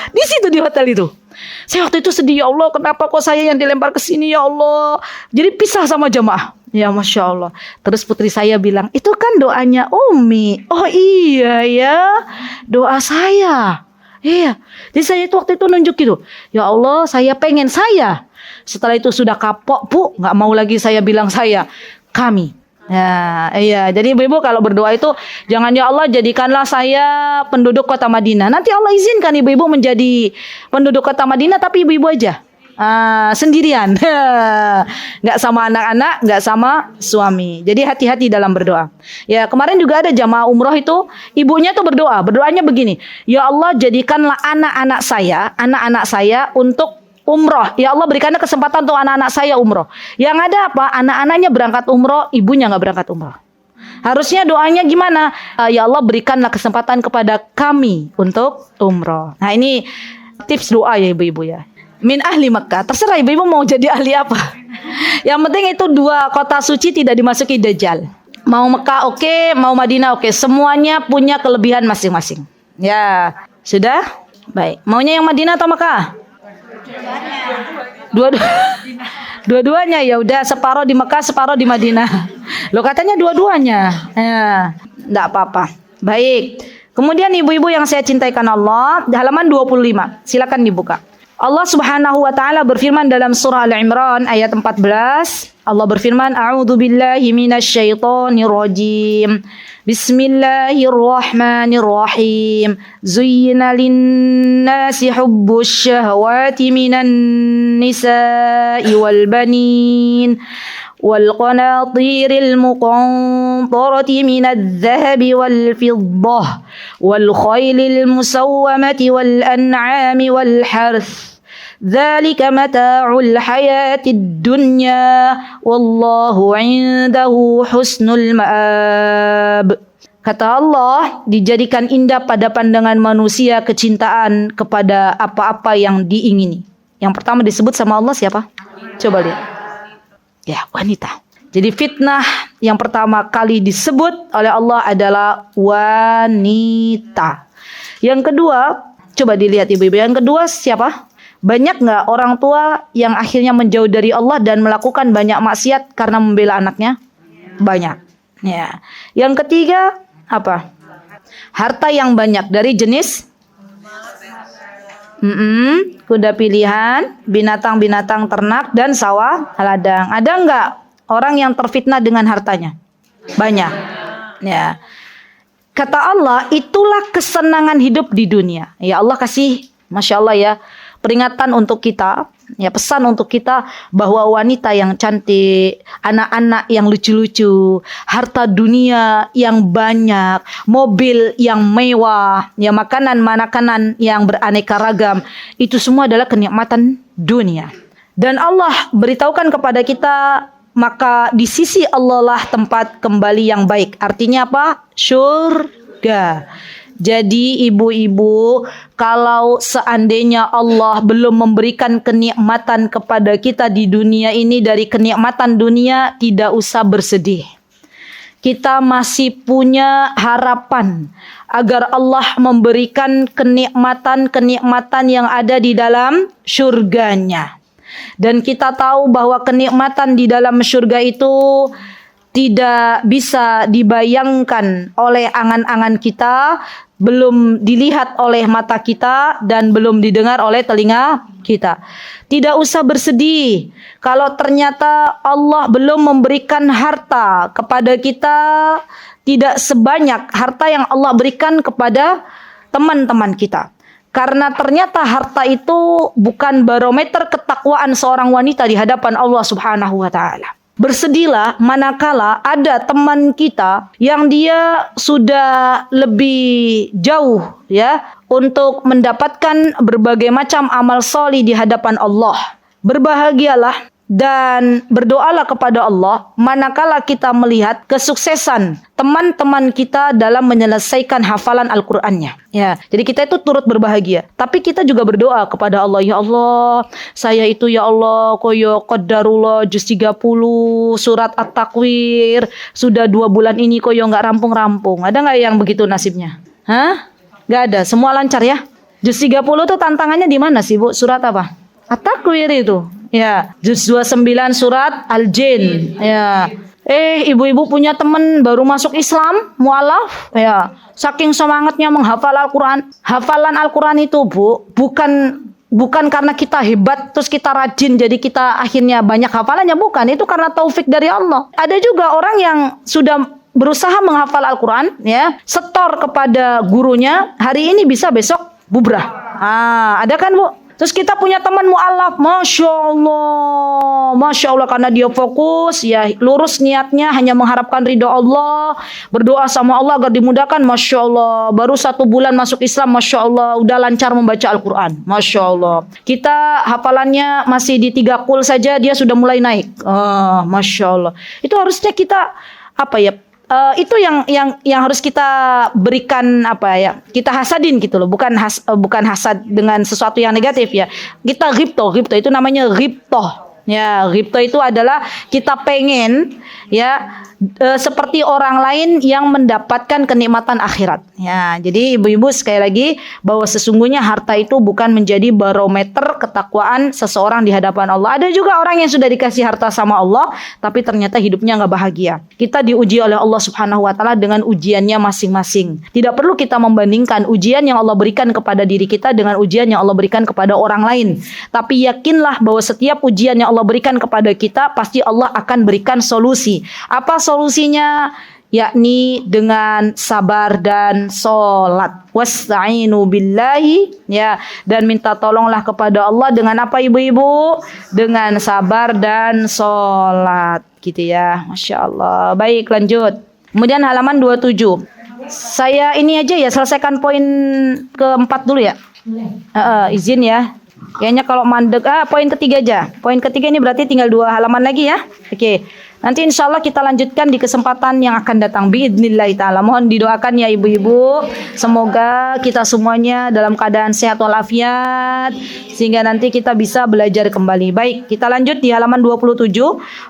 di situ di hotel itu. Saya waktu itu sedih, ya Allah, kenapa kok saya yang dilempar ke sini ya Allah? Jadi pisah sama jamaah. Ya Masya Allah. Terus putri saya bilang, itu kan doanya Umi. Oh iya ya, doa saya. Iya. Jadi saya itu waktu itu nunjuk gitu. Ya Allah, saya pengen saya. Setelah itu sudah kapok Bu, nggak mau lagi saya bilang kami. Ya, iya. Jadi ibu-ibu kalau berdoa itu jangan ya Allah jadikanlah saya penduduk kota Madinah. Nanti Allah izinkan ibu-ibu menjadi penduduk kota Madinah tapi ibu-ibu aja. Sendirian. Nggak sama anak-anak, nggak sama suami. Jadi hati-hati dalam berdoa. Ya, kemarin juga ada jamaah umroh itu ibunya tuh berdoa. Berdoanya begini, ya Allah jadikanlah anak-anak saya untuk umroh. Ya Allah berikanlah kesempatan untuk anak-anak saya umroh. Yang ada apa? Anak-anaknya berangkat umroh, ibunya nggak berangkat umroh. Harusnya doanya gimana? Ya Allah berikanlah kesempatan kepada kami untuk umroh. Nah ini tips doa ya ibu-ibu ya. Min ahli Mekah. Terserah ibu-ibu mau jadi ahli apa. Yang penting itu 2 kota suci tidak dimasuki Dajjal. Mau Mekah oke, mau Madinah oke. Semuanya punya kelebihan masing-masing. Ya sudah? Baik. Maunya yang Madinah atau Mekah? Dua-duanya ya udah, separuh di Mekah, separuh di Madinah. Lo katanya dua-duanya. Ya, enggak apa-apa. Baik. Kemudian ibu-ibu yang saya cintai karena Allah, di halaman 25. Silakan dibuka. Allah Subhanahu wa taala berfirman dalam surah Al-Imran ayat 14. Allah berfirman, "A'udzubillahi minasyaitonir rajim. Bismillahirrahmanirrahim. Zuyyina lin-nasi hubbus syahawati minan nisa'i wal banin wal qanatiril muqantarati minadh dhahabi wal fiddah wal khaylil musawwamati wal an'ami wal harth. Dzalika mata'ul hayatid dunya wallahu 'indahu husnul ma'ab." Kata Allah, dijadikan indah pada pandangan manusia kecintaan kepada apa-apa yang diingini. Yang pertama disebut sama Allah siapa? Coba lihat. Ya, wanita. Jadi fitnah yang pertama kali disebut oleh Allah adalah wanita. Yang kedua, coba dilihat ibu-ibu. Yang kedua siapa? Banyak nggak orang tua yang akhirnya menjauh dari Allah dan melakukan banyak maksiat karena membela anaknya? Banyak. Ya. Yang ketiga apa? Harta yang banyak dari jenis kuda pilihan, binatang-binatang ternak dan sawah ladang. Ada nggak orang yang terfitnah dengan hartanya? Banyak. Ya. Kata Allah, itulah kesenangan hidup di dunia. Ya Allah kasih, Masya Allah ya, peringatan untuk kita, ya pesan untuk kita bahwa wanita yang cantik, anak-anak yang lucu-lucu, harta dunia yang banyak, mobil yang mewah, ya makanan-makanan yang beraneka ragam, itu semua adalah kenikmatan dunia. Dan Allah beritahukan kepada kita, maka di sisi Allah lah tempat kembali yang baik. Artinya apa? Surga. Jadi ibu-ibu, kalau seandainya Allah belum memberikan kenikmatan kepada kita di dunia ini, dari kenikmatan dunia, tidak usah bersedih. Kita masih punya harapan agar Allah memberikan kenikmatan-kenikmatan yang ada di dalam surganya. Dan kita tahu bahwa kenikmatan di dalam surga itu tidak bisa dibayangkan oleh angan-angan kita, belum dilihat oleh mata kita, dan belum didengar oleh telinga kita. Tidak usah bersedih kalau ternyata Allah belum memberikan harta kepada kita, tidak sebanyak harta yang Allah berikan kepada teman-teman kita. Karena ternyata harta itu bukan barometer ketakwaan seorang wanita di hadapan Allah Subhanahu wa taala. Bersedihlah manakala ada teman kita yang dia sudah lebih jauh ya untuk mendapatkan berbagai macam amal solih di hadapan Allah. Berbahagialah dan berdoalah kepada Allah manakala kita melihat kesuksesan teman-teman kita dalam menyelesaikan hafalan Al-Qur'annya. Ya, jadi kita itu turut berbahagia. Tapi kita juga berdoa kepada Allah, ya Allah, saya itu ya Allah, koyo qadarullah juz 30 surat At-Takwir sudah 2 bulan ini koyo nggak rampung-rampung. Ada nggak yang begitu nasibnya? Hah? Nggak ada. Semua lancar ya? Juz 30 tuh tantangannya di mana sih, Bu? Surat apa? At-Takwir itu. Ya, juz 29 surat Al-Jin. Ya. Ibu-ibu punya teman baru masuk Islam, mualaf, ya. Saking semangatnya menghafal Al-Qur'an. Hafalan Al-Qur'an itu, Bu, bukan karena kita hebat terus kita rajin jadi kita akhirnya banyak hafalannya, bukan. Itu karena taufik dari Allah. Ada juga orang yang sudah berusaha menghafal Al-Qur'an, ya, setor kepada gurunya, hari ini bisa, besok bubrah. Ada kan, Bu? Terus kita punya teman mu'alaf, Masya Allah, karena dia fokus, ya lurus niatnya, hanya mengharapkan ridho Allah, berdoa sama Allah agar dimudahkan, Masya Allah, baru 1 bulan masuk Islam, Masya Allah, udah lancar membaca Al-Quran, Masya Allah. Kita hafalannya masih di 3 qul saja, dia sudah mulai naik, Masya Allah. Itu harusnya kita, itu yang harus kita berikan kita hasadin gitu loh, bukan hasad dengan sesuatu yang negatif ya. Kita ghibtoh itu namanya ghibtoh. Ya, ghibtoh itu adalah kita pengen ya seperti orang lain yang mendapatkan kenikmatan akhirat. Ya, jadi ibu-ibu sekali lagi bahwa sesungguhnya harta itu bukan menjadi barometer ketakwaan seseorang di hadapan Allah. Ada juga orang yang sudah dikasih harta sama Allah tapi ternyata hidupnya nggak bahagia. Kita diuji oleh Allah Subhanahu wa taala dengan ujiannya masing-masing. Tidak perlu kita membandingkan ujian yang Allah berikan kepada diri kita dengan ujian yang Allah berikan kepada orang lain. Tapi yakinlah bahwa setiap ujian yang Allah berikan kepada kita pasti Allah akan berikan solusi. Apa solusinya? Yakni dengan sabar dan sholat. Wasta'inu billahi, ya, dan minta tolonglah kepada Allah dengan apa ibu-ibu? Dengan sabar dan sholat, gitu ya. Masya Allah. Baik, lanjut. Kemudian halaman 27. Saya ini aja ya, selesaikan poin keempat dulu ya. Izin ya. Kayaknya kalau mandek, poin ketiga aja. Poin ketiga ini berarti tinggal 2 halaman lagi ya. Oke. Nanti insya Allah kita lanjutkan di kesempatan yang akan datang. Biidznillah ta'ala. Mohon didoakan ya ibu-ibu. Semoga kita semuanya dalam keadaan sehat walafiat. Sehingga nanti kita bisa belajar kembali. Baik, kita lanjut di halaman 27.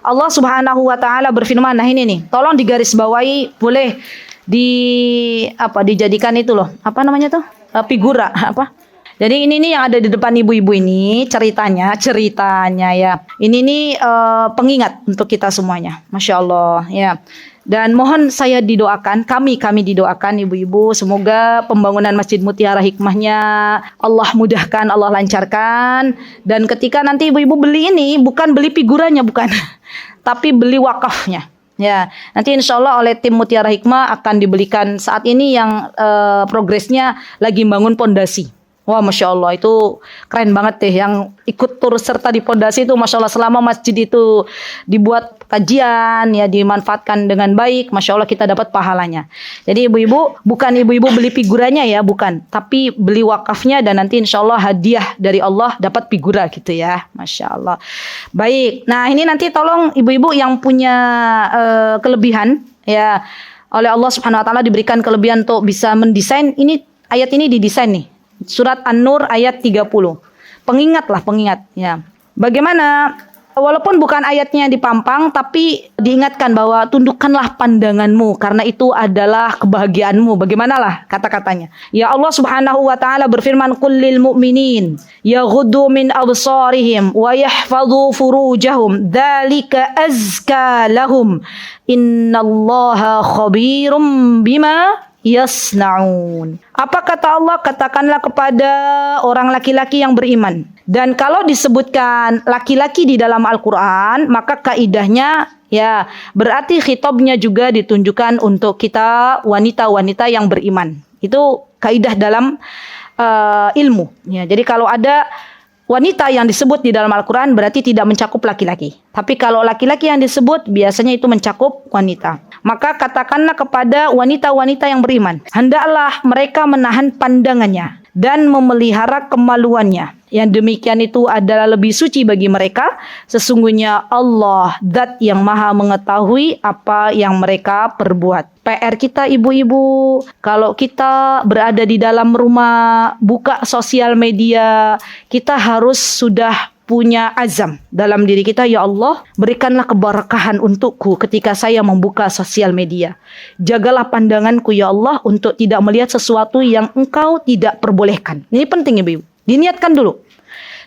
Allah Subhanahu wa ta'ala berfirman. Nah ini nih, tolong digarisbawahi. Boleh dijadikan itu loh. Apa namanya tuh? Figura. Jadi ini nih yang ada di depan ibu-ibu ini ceritanya ya. Ini nih pengingat untuk kita semuanya. Masya Allah ya. Dan mohon saya didoakan, kami didoakan ibu-ibu, semoga pembangunan Masjid Mutiara Hikmahnya Allah mudahkan, Allah lancarkan. Dan ketika nanti ibu-ibu beli ini, bukan beli figurannya, bukan, tapi beli wakafnya. Ya, nanti insya Allah oleh tim Mutiara Hikmah akan dibelikan. Saat ini yang progresnya lagi bangun pondasi. Wah, Masya Allah, itu keren banget deh. Yang ikut turut serta di pondasi itu, Masya Allah, selama masjid itu dibuat kajian, ya dimanfaatkan dengan baik, Masya Allah kita dapat pahalanya. Jadi ibu-ibu, bukan ibu-ibu beli figuranya ya, bukan. Tapi beli wakafnya dan nanti insya Allah hadiah dari Allah dapat figura gitu ya. Masya Allah. Baik, nah ini nanti tolong ibu-ibu yang punya kelebihan, ya oleh Allah Subhanahu Wa Taala diberikan kelebihan untuk bisa mendesain, ini ayat ini didesain nih. Surat An-Nur ayat 30. Pengingat ya. Bagaimana walaupun bukan ayatnya dipampang tapi diingatkan bahwa tundukkanlah pandanganmu karena itu adalah kebahagiaanmu. Bagaimanalah kata-katanya? Ya Allah Subhanahu wa taala berfirman, "Qul lil mu'minin yaghuddu min absarihim wa yahfazu furujahum dzalika azka lahum innallaha khabirum bima yasnaun." Apa kata Allah? Katakanlah kepada orang laki-laki yang beriman. Dan kalau disebutkan laki-laki di dalam Al-Quran, maka kaidahnya ya berarti khitabnya juga ditunjukkan untuk kita wanita-wanita yang beriman. Itu kaidah dalam ilmu. Ya, jadi kalau ada wanita yang disebut di dalam Al-Quran berarti tidak mencakup laki-laki. Tapi kalau laki-laki yang disebut biasanya itu mencakup wanita. Maka katakanlah kepada wanita-wanita yang beriman, hendaklah mereka menahan pandangannya dan memelihara kemaluannya. Yang demikian itu adalah lebih suci bagi mereka. Sesungguhnya Allah Zat yang maha mengetahui apa yang mereka perbuat. PR kita ibu-ibu, kalau kita berada di dalam rumah, buka sosial media, kita harus sudah punya azam dalam diri kita, ya Allah, berikanlah keberkahan untukku ketika saya membuka sosial media. Jagalah pandanganku ya Allah untuk tidak melihat sesuatu yang Engkau tidak perbolehkan. Ini penting ibu-ibu. Diniatkan dulu.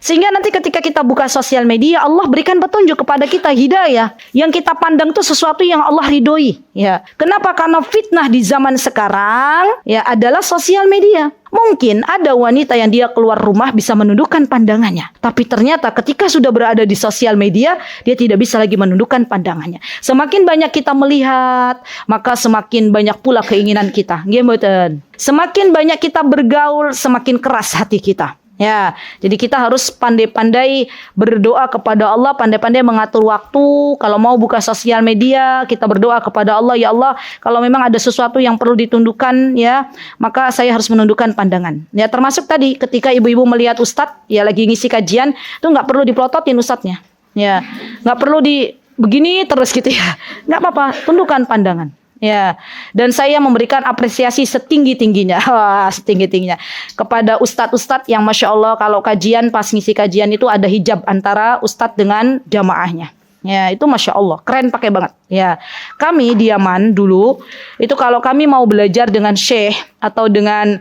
Sehingga nanti ketika kita buka sosial media, Allah berikan petunjuk kepada kita, hidayah. Yang kita pandang itu sesuatu yang Allah ridhoi. Ya. Kenapa? Karena fitnah di zaman sekarang ya adalah sosial media. Mungkin ada wanita yang dia keluar rumah bisa menundukkan pandangannya. Tapi ternyata ketika sudah berada di sosial media, dia tidak bisa lagi menundukkan pandangannya. Semakin banyak kita melihat, maka semakin banyak pula keinginan kita. Nggih. Semakin banyak kita bergaul, semakin keras hati kita. Ya, jadi kita harus pandai-pandai berdoa kepada Allah, pandai-pandai mengatur waktu. Kalau mau buka sosial media, kita berdoa kepada Allah, ya Allah, kalau memang ada sesuatu yang perlu ditundukkan, ya, maka saya harus menundukkan pandangan. Ya, termasuk tadi ketika ibu-ibu melihat ustadz, ya lagi ngisi kajian, itu nggak perlu dipelototin ustadznya, ya, nggak perlu di begini terus gitu ya, nggak apa-apa, tundukkan pandangan. Ya, dan saya memberikan apresiasi setinggi-tingginya, setinggi-tingginya kepada ustadz-ustadz yang Masya Allah kalau kajian, pas ngisi kajian itu ada hijab antara ustadz dengan jamaahnya. Ya, itu Masya Allah, keren pakai banget. Ya, kami di Yaman dulu, itu kalau kami mau belajar dengan syekh atau dengan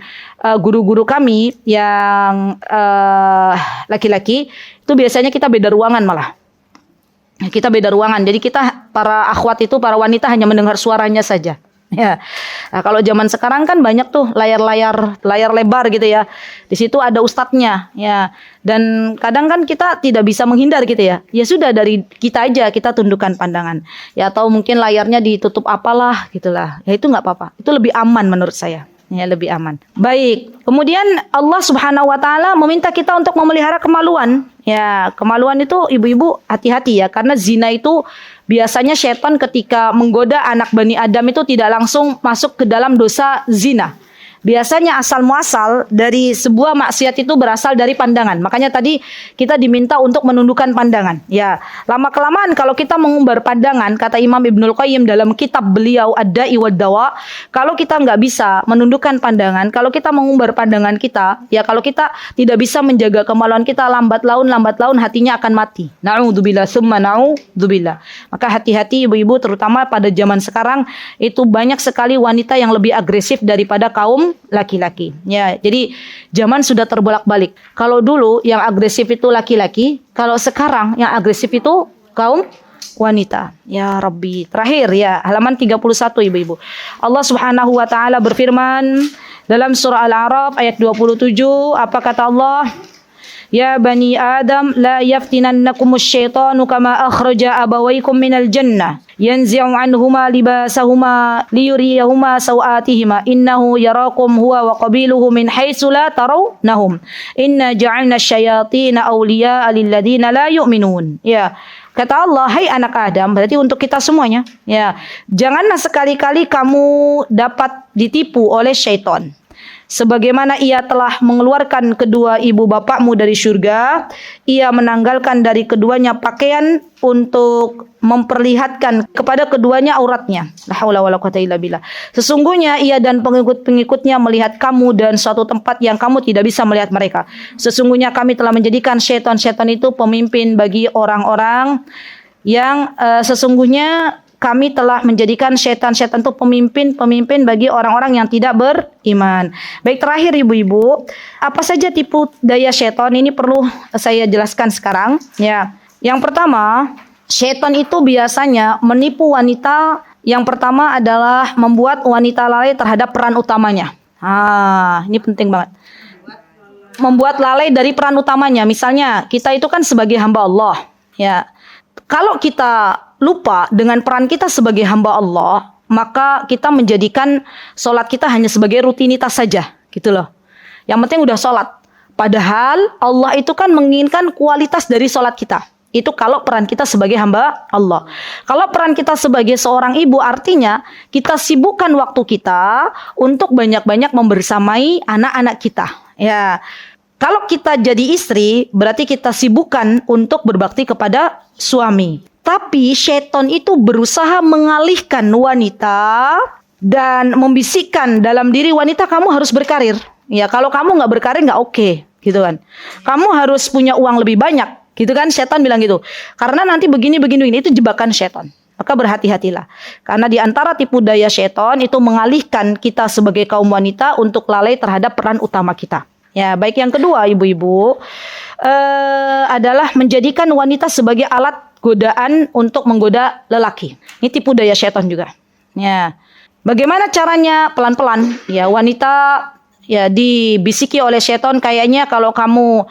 guru-guru kami yang laki-laki, itu biasanya kita beda ruangan malah. Kita beda ruangan, jadi kita para akhwat itu, para wanita hanya mendengar suaranya saja. Ya, nah, kalau zaman sekarang kan banyak tuh layar lebar gitu ya. Di situ ada ustadznya, ya. Dan kadang kan kita tidak bisa menghindar gitu ya. Ya sudah dari kita aja kita tundukkan pandangan. Ya atau mungkin layarnya ditutup apalah gitulah. Ya itu nggak apa-apa. Itu lebih aman menurut saya. Ya lebih aman. Baik. Kemudian Allah Subhanahu wa taala meminta kita untuk memelihara kemaluan. Ya, kemaluan itu ibu-ibu hati-hati ya, karena zina itu biasanya setan ketika menggoda anak Bani Adam itu tidak langsung masuk ke dalam dosa zina. Biasanya asal muasal dari sebuah maksiat itu berasal dari pandangan. Makanya tadi kita diminta untuk menundukkan pandangan. Ya, lama kelamaan kalau kita mengumbar pandangan, kata Imam Ibnul Qayyim dalam kitab beliau Ad-Da'i wad-Dawa, kalau kita nggak bisa menundukkan pandangan, kalau kita mengumbar pandangan kita, ya kalau kita tidak bisa menjaga kemaluan kita, lambat laun hatinya akan mati. Na'udzubillah summa na'udzubillah. Maka hati-hati ibu-ibu, terutama pada zaman sekarang itu banyak sekali wanita yang lebih agresif daripada kaum kaum laki-laki. Ya, jadi zaman sudah terbolak-balik. Kalau dulu yang agresif itu laki-laki, kalau sekarang yang agresif itu kaum wanita. Ya Rabbi. Terakhir ya, halaman 31 ibu-ibu. Allah Subhanahu wa taala berfirman dalam surah Al-A'raf ayat 27, apa kata Allah? Ya bani Adam la yaftinannakumus syaitanu kama akhraja abawaykum minal jannah yanzi'u anhuma libasahuma liyuriyahuma sawatihima innahu yarakum huwa wa qabiluhu min haitsu la tarawnahum inna ja'alna asyayatina awliya'a lil ladzina la yu'minun. Ya, kata Allah, hai anak Adam, berarti untuk kita semuanya. Ya, janganlah sekali-kali kamu dapat ditipu oleh syaitan. Sebagaimana ia telah mengeluarkan kedua ibu bapakmu dari surga, ia menanggalkan dari keduanya pakaian untuk memperlihatkan kepada keduanya auratnya. La haula wala quwata illa billah. Sesungguhnya ia dan pengikut-pengikutnya melihat kamu dan suatu tempat yang kamu tidak bisa melihat mereka. Sesungguhnya kami telah menjadikan syaitan-syaitan itu pemimpin bagi orang-orang yang sesungguhnya kami telah menjadikan syaitan-syaitan itu pemimpin bagi orang-orang yang tidak beriman. Baik, terakhir ibu-ibu, apa saja tipu daya syaitan ini perlu saya jelaskan sekarang. Ya, yang pertama, syaitan itu biasanya menipu wanita. Yang pertama adalah membuat wanita lalai terhadap peran utamanya. Ini penting banget. Membuat lalai dari peran utamanya. Misalnya, kita itu kan sebagai hamba Allah. Ya, kalau kita lupa dengan peran kita sebagai hamba Allah, maka kita menjadikan sholat kita hanya sebagai rutinitas saja, gitu loh. Yang penting udah sholat. Padahal Allah itu kan menginginkan kualitas dari sholat kita. Itu kalau peran kita sebagai hamba Allah. Kalau peran kita sebagai seorang ibu, artinya kita sibukkan waktu kita untuk banyak-banyak membersamai anak-anak kita. Ya, kalau kita jadi istri, berarti kita sibukkan untuk berbakti kepada suami. Tapi syaitan itu berusaha mengalihkan wanita dan membisikkan dalam diri wanita, kamu harus berkarir. Ya, kalau kamu nggak berkarir nggak oke, gitu kan. Kamu harus punya uang lebih banyak, gitu kan. Syaitan bilang gitu. Karena nanti begini itu jebakan syaitan. Maka berhati-hatilah. Karena di antara tipu daya syaitan itu mengalihkan kita sebagai kaum wanita untuk lalai terhadap peran utama kita. Ya, baik, yang kedua ibu-ibu adalah menjadikan wanita sebagai alat godaan untuk menggoda lelaki. Ini tipu daya syaitan juga. Ya. Bagaimana caranya? Pelan-pelan. Ya, wanita ya dibisiki oleh syaitan, kayaknya kalau kamu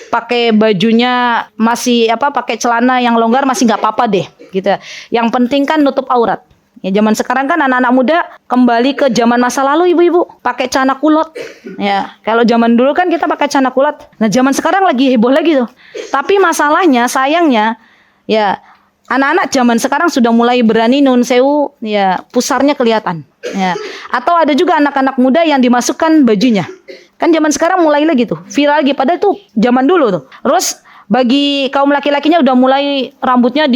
pakai bajunya masih pakai celana yang longgar masih nggak apa-apa deh, gitu. Yang penting kan nutup aurat. Ya, zaman sekarang kan anak-anak muda kembali ke zaman masa lalu ibu-ibu, pakai celana kulot. Ya, kalau zaman dulu kan kita pakai celana kulot. Nah, zaman sekarang lagi heboh lagi tuh. Tapi masalahnya, sayangnya, ya anak-anak zaman sekarang sudah mulai berani nun sewu, ya pusarnya kelihatan. Ya, atau ada juga anak-anak muda yang dimasukkan bajunya. Kan zaman sekarang mulai lagi tuh, viral lagi. Padahal itu zaman dulu tuh. Terus bagi kaum laki-lakinya udah mulai rambutnya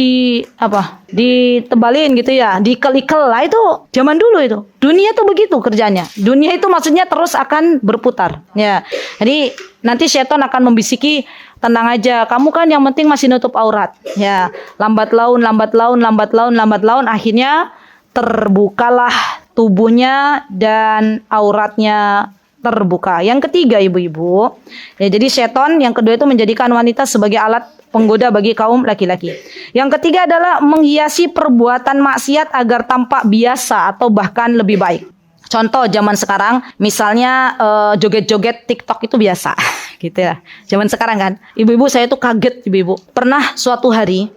ditebalin gitu ya, dikel-ikel lah, itu zaman dulu itu. Dunia tuh begitu kerjanya. Dunia itu maksudnya terus akan berputar. Ya, jadi nanti syaitan akan membisiki, tenang aja, kamu kan yang penting masih nutup aurat. Ya, lambat laun, akhirnya terbukalah tubuhnya dan auratnya terbuka. Yang ketiga ibu-ibu, ya, jadi syaitan yang kedua itu menjadikan wanita sebagai alat penggoda bagi kaum laki-laki. Yang ketiga adalah menghiasi perbuatan maksiat agar tampak biasa atau bahkan lebih baik. Contoh zaman sekarang, misalnya joget-joget TikTok itu biasa, gitu ya. Zaman sekarang kan, ibu-ibu saya tuh kaget ibu-ibu. Pernah suatu hari,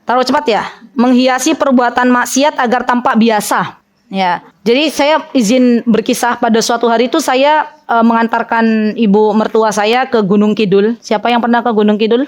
taruh cepat ya, menghiasi perbuatan maksiat agar tampak biasa. Ya, jadi saya izin berkisah, pada suatu hari itu saya mengantarkan ibu mertua saya ke Gunung Kidul. Siapa yang pernah ke Gunung Kidul?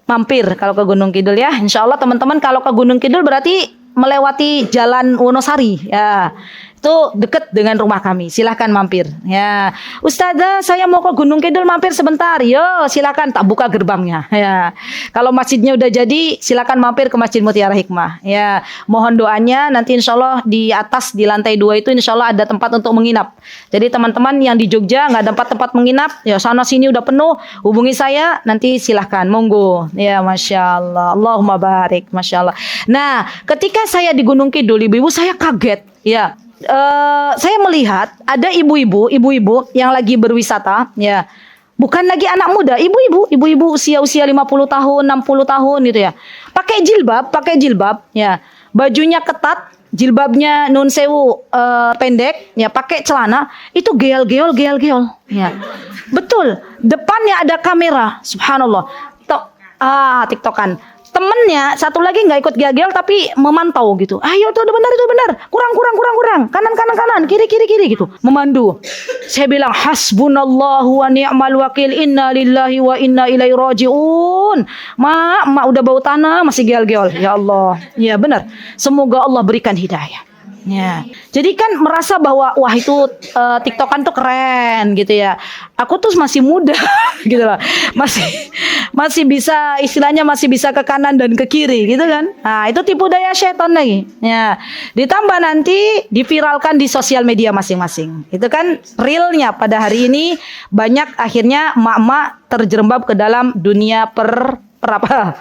Mampir kalau ke Gunung Kidul ya. Insya Allah teman-teman kalau ke Gunung Kidul berarti melewati jalan Wonosari. Ya, Itu dekat dengan rumah kami. Silahkan mampir. Ya, Ustazah, saya mau ke Gunung Kidul, mampir sebentar. Yo, silakan, tak buka gerbangnya. Ya, kalau masjidnya udah jadi, silakan mampir ke Masjid Mutiara Hikmah. Ya, mohon doanya. Nanti insya Allah di atas di lantai 2 itu insya Allah ada tempat untuk menginap. Jadi teman-teman yang di Jogja nggak dapat tempat menginap, ya sana sini udah penuh, hubungi saya. Nanti silahkan, monggo. Ya, masya Allah. Allahumma barik, masya Allah. Nah, ketika saya di Gunung Kidul, ibu-ibu, saya kaget. Ya. Saya melihat ada ibu-ibu yang lagi berwisata, ya. Bukan lagi anak muda, ibu-ibu usia 50 tahun, 60 tahun gitu ya. Pakai jilbab, ya. Bajunya ketat, jilbabnya nun sewu pendek, ya, pakai celana, itu geol, ya. Betul, depannya ada kamera, subhanallah. TikTokan. Temennya satu lagi nggak ikut gagel tapi memantau gitu. Ayo itu benar. Kurang. Kanan, kiri gitu. Memandu. Saya bilang hasbunallahu wa ni'mal wakil, inna lillahi wa inna ilaihi rajiun. Mak udah bau tanah masih gel-gel. Ya Allah. Ya benar. Semoga Allah berikan hidayah. Ya. Jadi kan merasa bahwa wah itu TikTokan tuh keren gitu ya. Aku tuh masih muda gitu loh. Masih bisa, istilahnya masih bisa ke kanan dan ke kiri gitu kan. Nah, itu tipu daya setan lagi. Ya. Ditambah nanti diviralkan di sosial media masing-masing. Itu kan realnya pada hari ini banyak akhirnya emak-emak terjerembab ke dalam dunia per apa?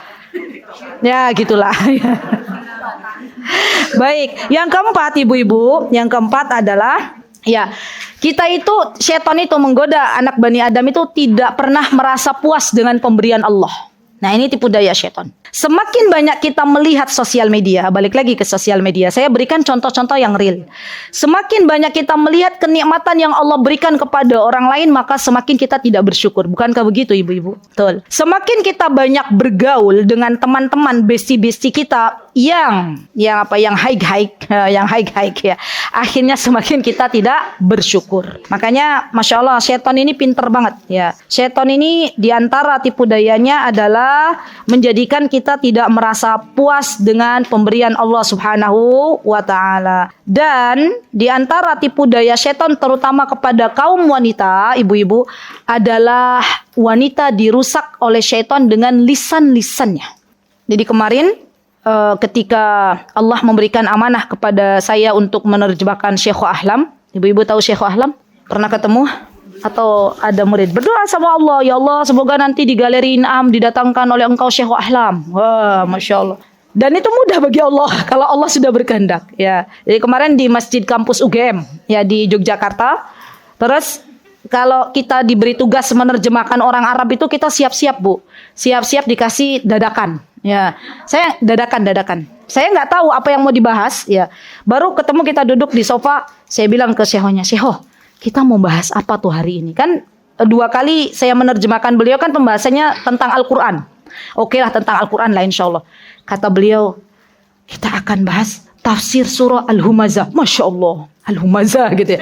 Ya, gitulah. Baik, yang keempat ibu-ibu, yang keempat adalah ya, kita itu setan itu menggoda anak Bani Adam itu tidak pernah merasa puas dengan pemberian Allah. Nah, ini tipu daya setan. Semakin banyak kita melihat sosial media, balik lagi ke sosial media. Saya berikan contoh-contoh yang real. Semakin banyak kita melihat kenikmatan yang Allah berikan kepada orang lain, maka semakin kita tidak bersyukur. Bukankah begitu, ibu-ibu? Betul. Semakin kita banyak bergaul dengan teman-teman besti-besti kita yang high ya. Akhirnya semakin kita tidak bersyukur. Makanya Masya Allah, setan ini pinter banget ya. Setan ini diantara tipu dayanya adalah menjadikan kita tidak merasa puas dengan pemberian Allah Subhanahu wa Ta'ala. Dan diantara tipu daya setan terutama kepada kaum wanita, ibu-ibu, adalah wanita dirusak oleh setan dengan lisan-lisannya. Jadi kemarin ketika Allah memberikan amanah kepada saya untuk menerjemahkan Syekhu Ahlam. Ibu-ibu tahu Syekhu Ahlam? Pernah ketemu? Atau ada murid berdoa sama Allah, ya Allah semoga nanti di Galeri In'am didatangkan oleh engkau Syekhu Ahlam. Wah, Masya Allah. Dan itu mudah bagi Allah kalau Allah sudah berkehendak ya. Jadi kemarin di Masjid Kampus UGM ya di Yogyakarta. Terus kalau kita diberi tugas menerjemahkan orang Arab itu kita siap-siap, Bu. Siap-siap dikasih dadakan. Ya, saya dadakan. Saya nggak tahu apa yang mau dibahas. Ya, baru ketemu kita duduk di sofa. Saya bilang ke Syekhonya, Syekho, kita mau bahas apa tuh hari ini? Kan 2 kali saya menerjemahkan beliau kan pembahasannya tentang Al-Quran. Oke lah tentang Al-Quran lah insya Allah. Kata beliau, kita akan bahas tafsir surah Al-Humazah. Masya Allah, Al-Humazah gitu ya.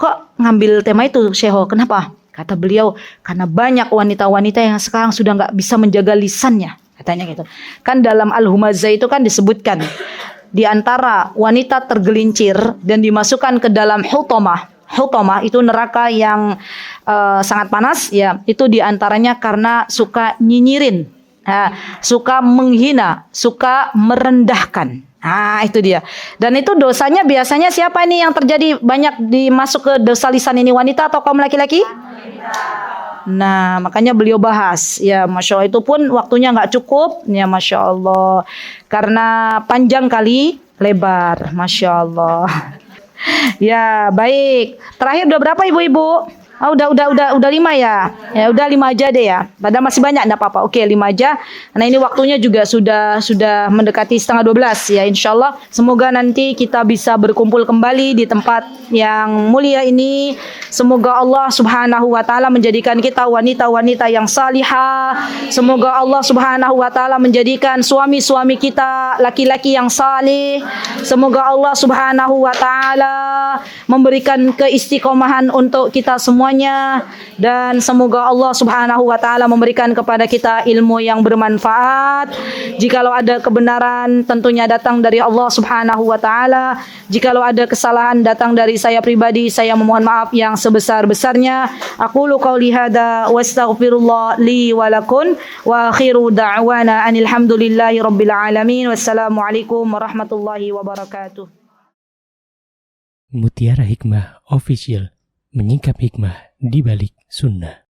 Kok ngambil tema itu Syekho? Kenapa? Kata beliau, karena banyak wanita-wanita yang sekarang sudah nggak bisa menjaga lisannya. Katanya gitu. Kan dalam Al-Humazah itu kan disebutkan di antara wanita tergelincir dan dimasukkan ke dalam Hutamah. Hutamah itu neraka yang sangat panas ya. Itu di antaranya karena suka nyinyirin, suka menghina, suka merendahkan. Ah, itu dia. Dan itu dosanya biasanya siapa ini yang terjadi banyak dimasuk ke dosa lisan ini, wanita atau kaum laki-laki? Nah, makanya beliau bahas ya, Masya Allah, itu pun waktunya nggak cukup ya, Masya Allah, karena panjang kali lebar, Masya Allah. Ya baik, terakhir udah berapa ibu-ibu? Oh, udah 5 ya. Ya udah 5 aja deh ya. Padahal masih banyak, enggak apa-apa. Oke, 5 aja. Nah, ini waktunya juga sudah mendekati 11:30 ya. Insyaallah semoga nanti kita bisa berkumpul kembali di tempat yang mulia ini. Semoga Allah Subhanahu wa taala menjadikan kita wanita-wanita yang salihah. Semoga Allah Subhanahu wa taala menjadikan suami-suami kita laki-laki yang saleh. Semoga Allah Subhanahu wa taala memberikan keistiqomahan untuk kita semua semuanya, dan semoga Allah Subhanahu wa taala memberikan kepada kita ilmu yang bermanfaat. Jikalau ada kebenaran tentunya datang dari Allah Subhanahu wa taala. Jikalau ada kesalahan datang dari saya pribadi, saya memohon maaf yang sebesar-besarnya. Aqulu qauli hadza wa astaghfirullah li wa lakum wa akhiru da'wana anil hamdulillahi rabbil alamin. Wassalamualaikum warahmatullahi wabarakatuh. Mutiara Hikmah Official, menyingkap hikmah di balik sunnah.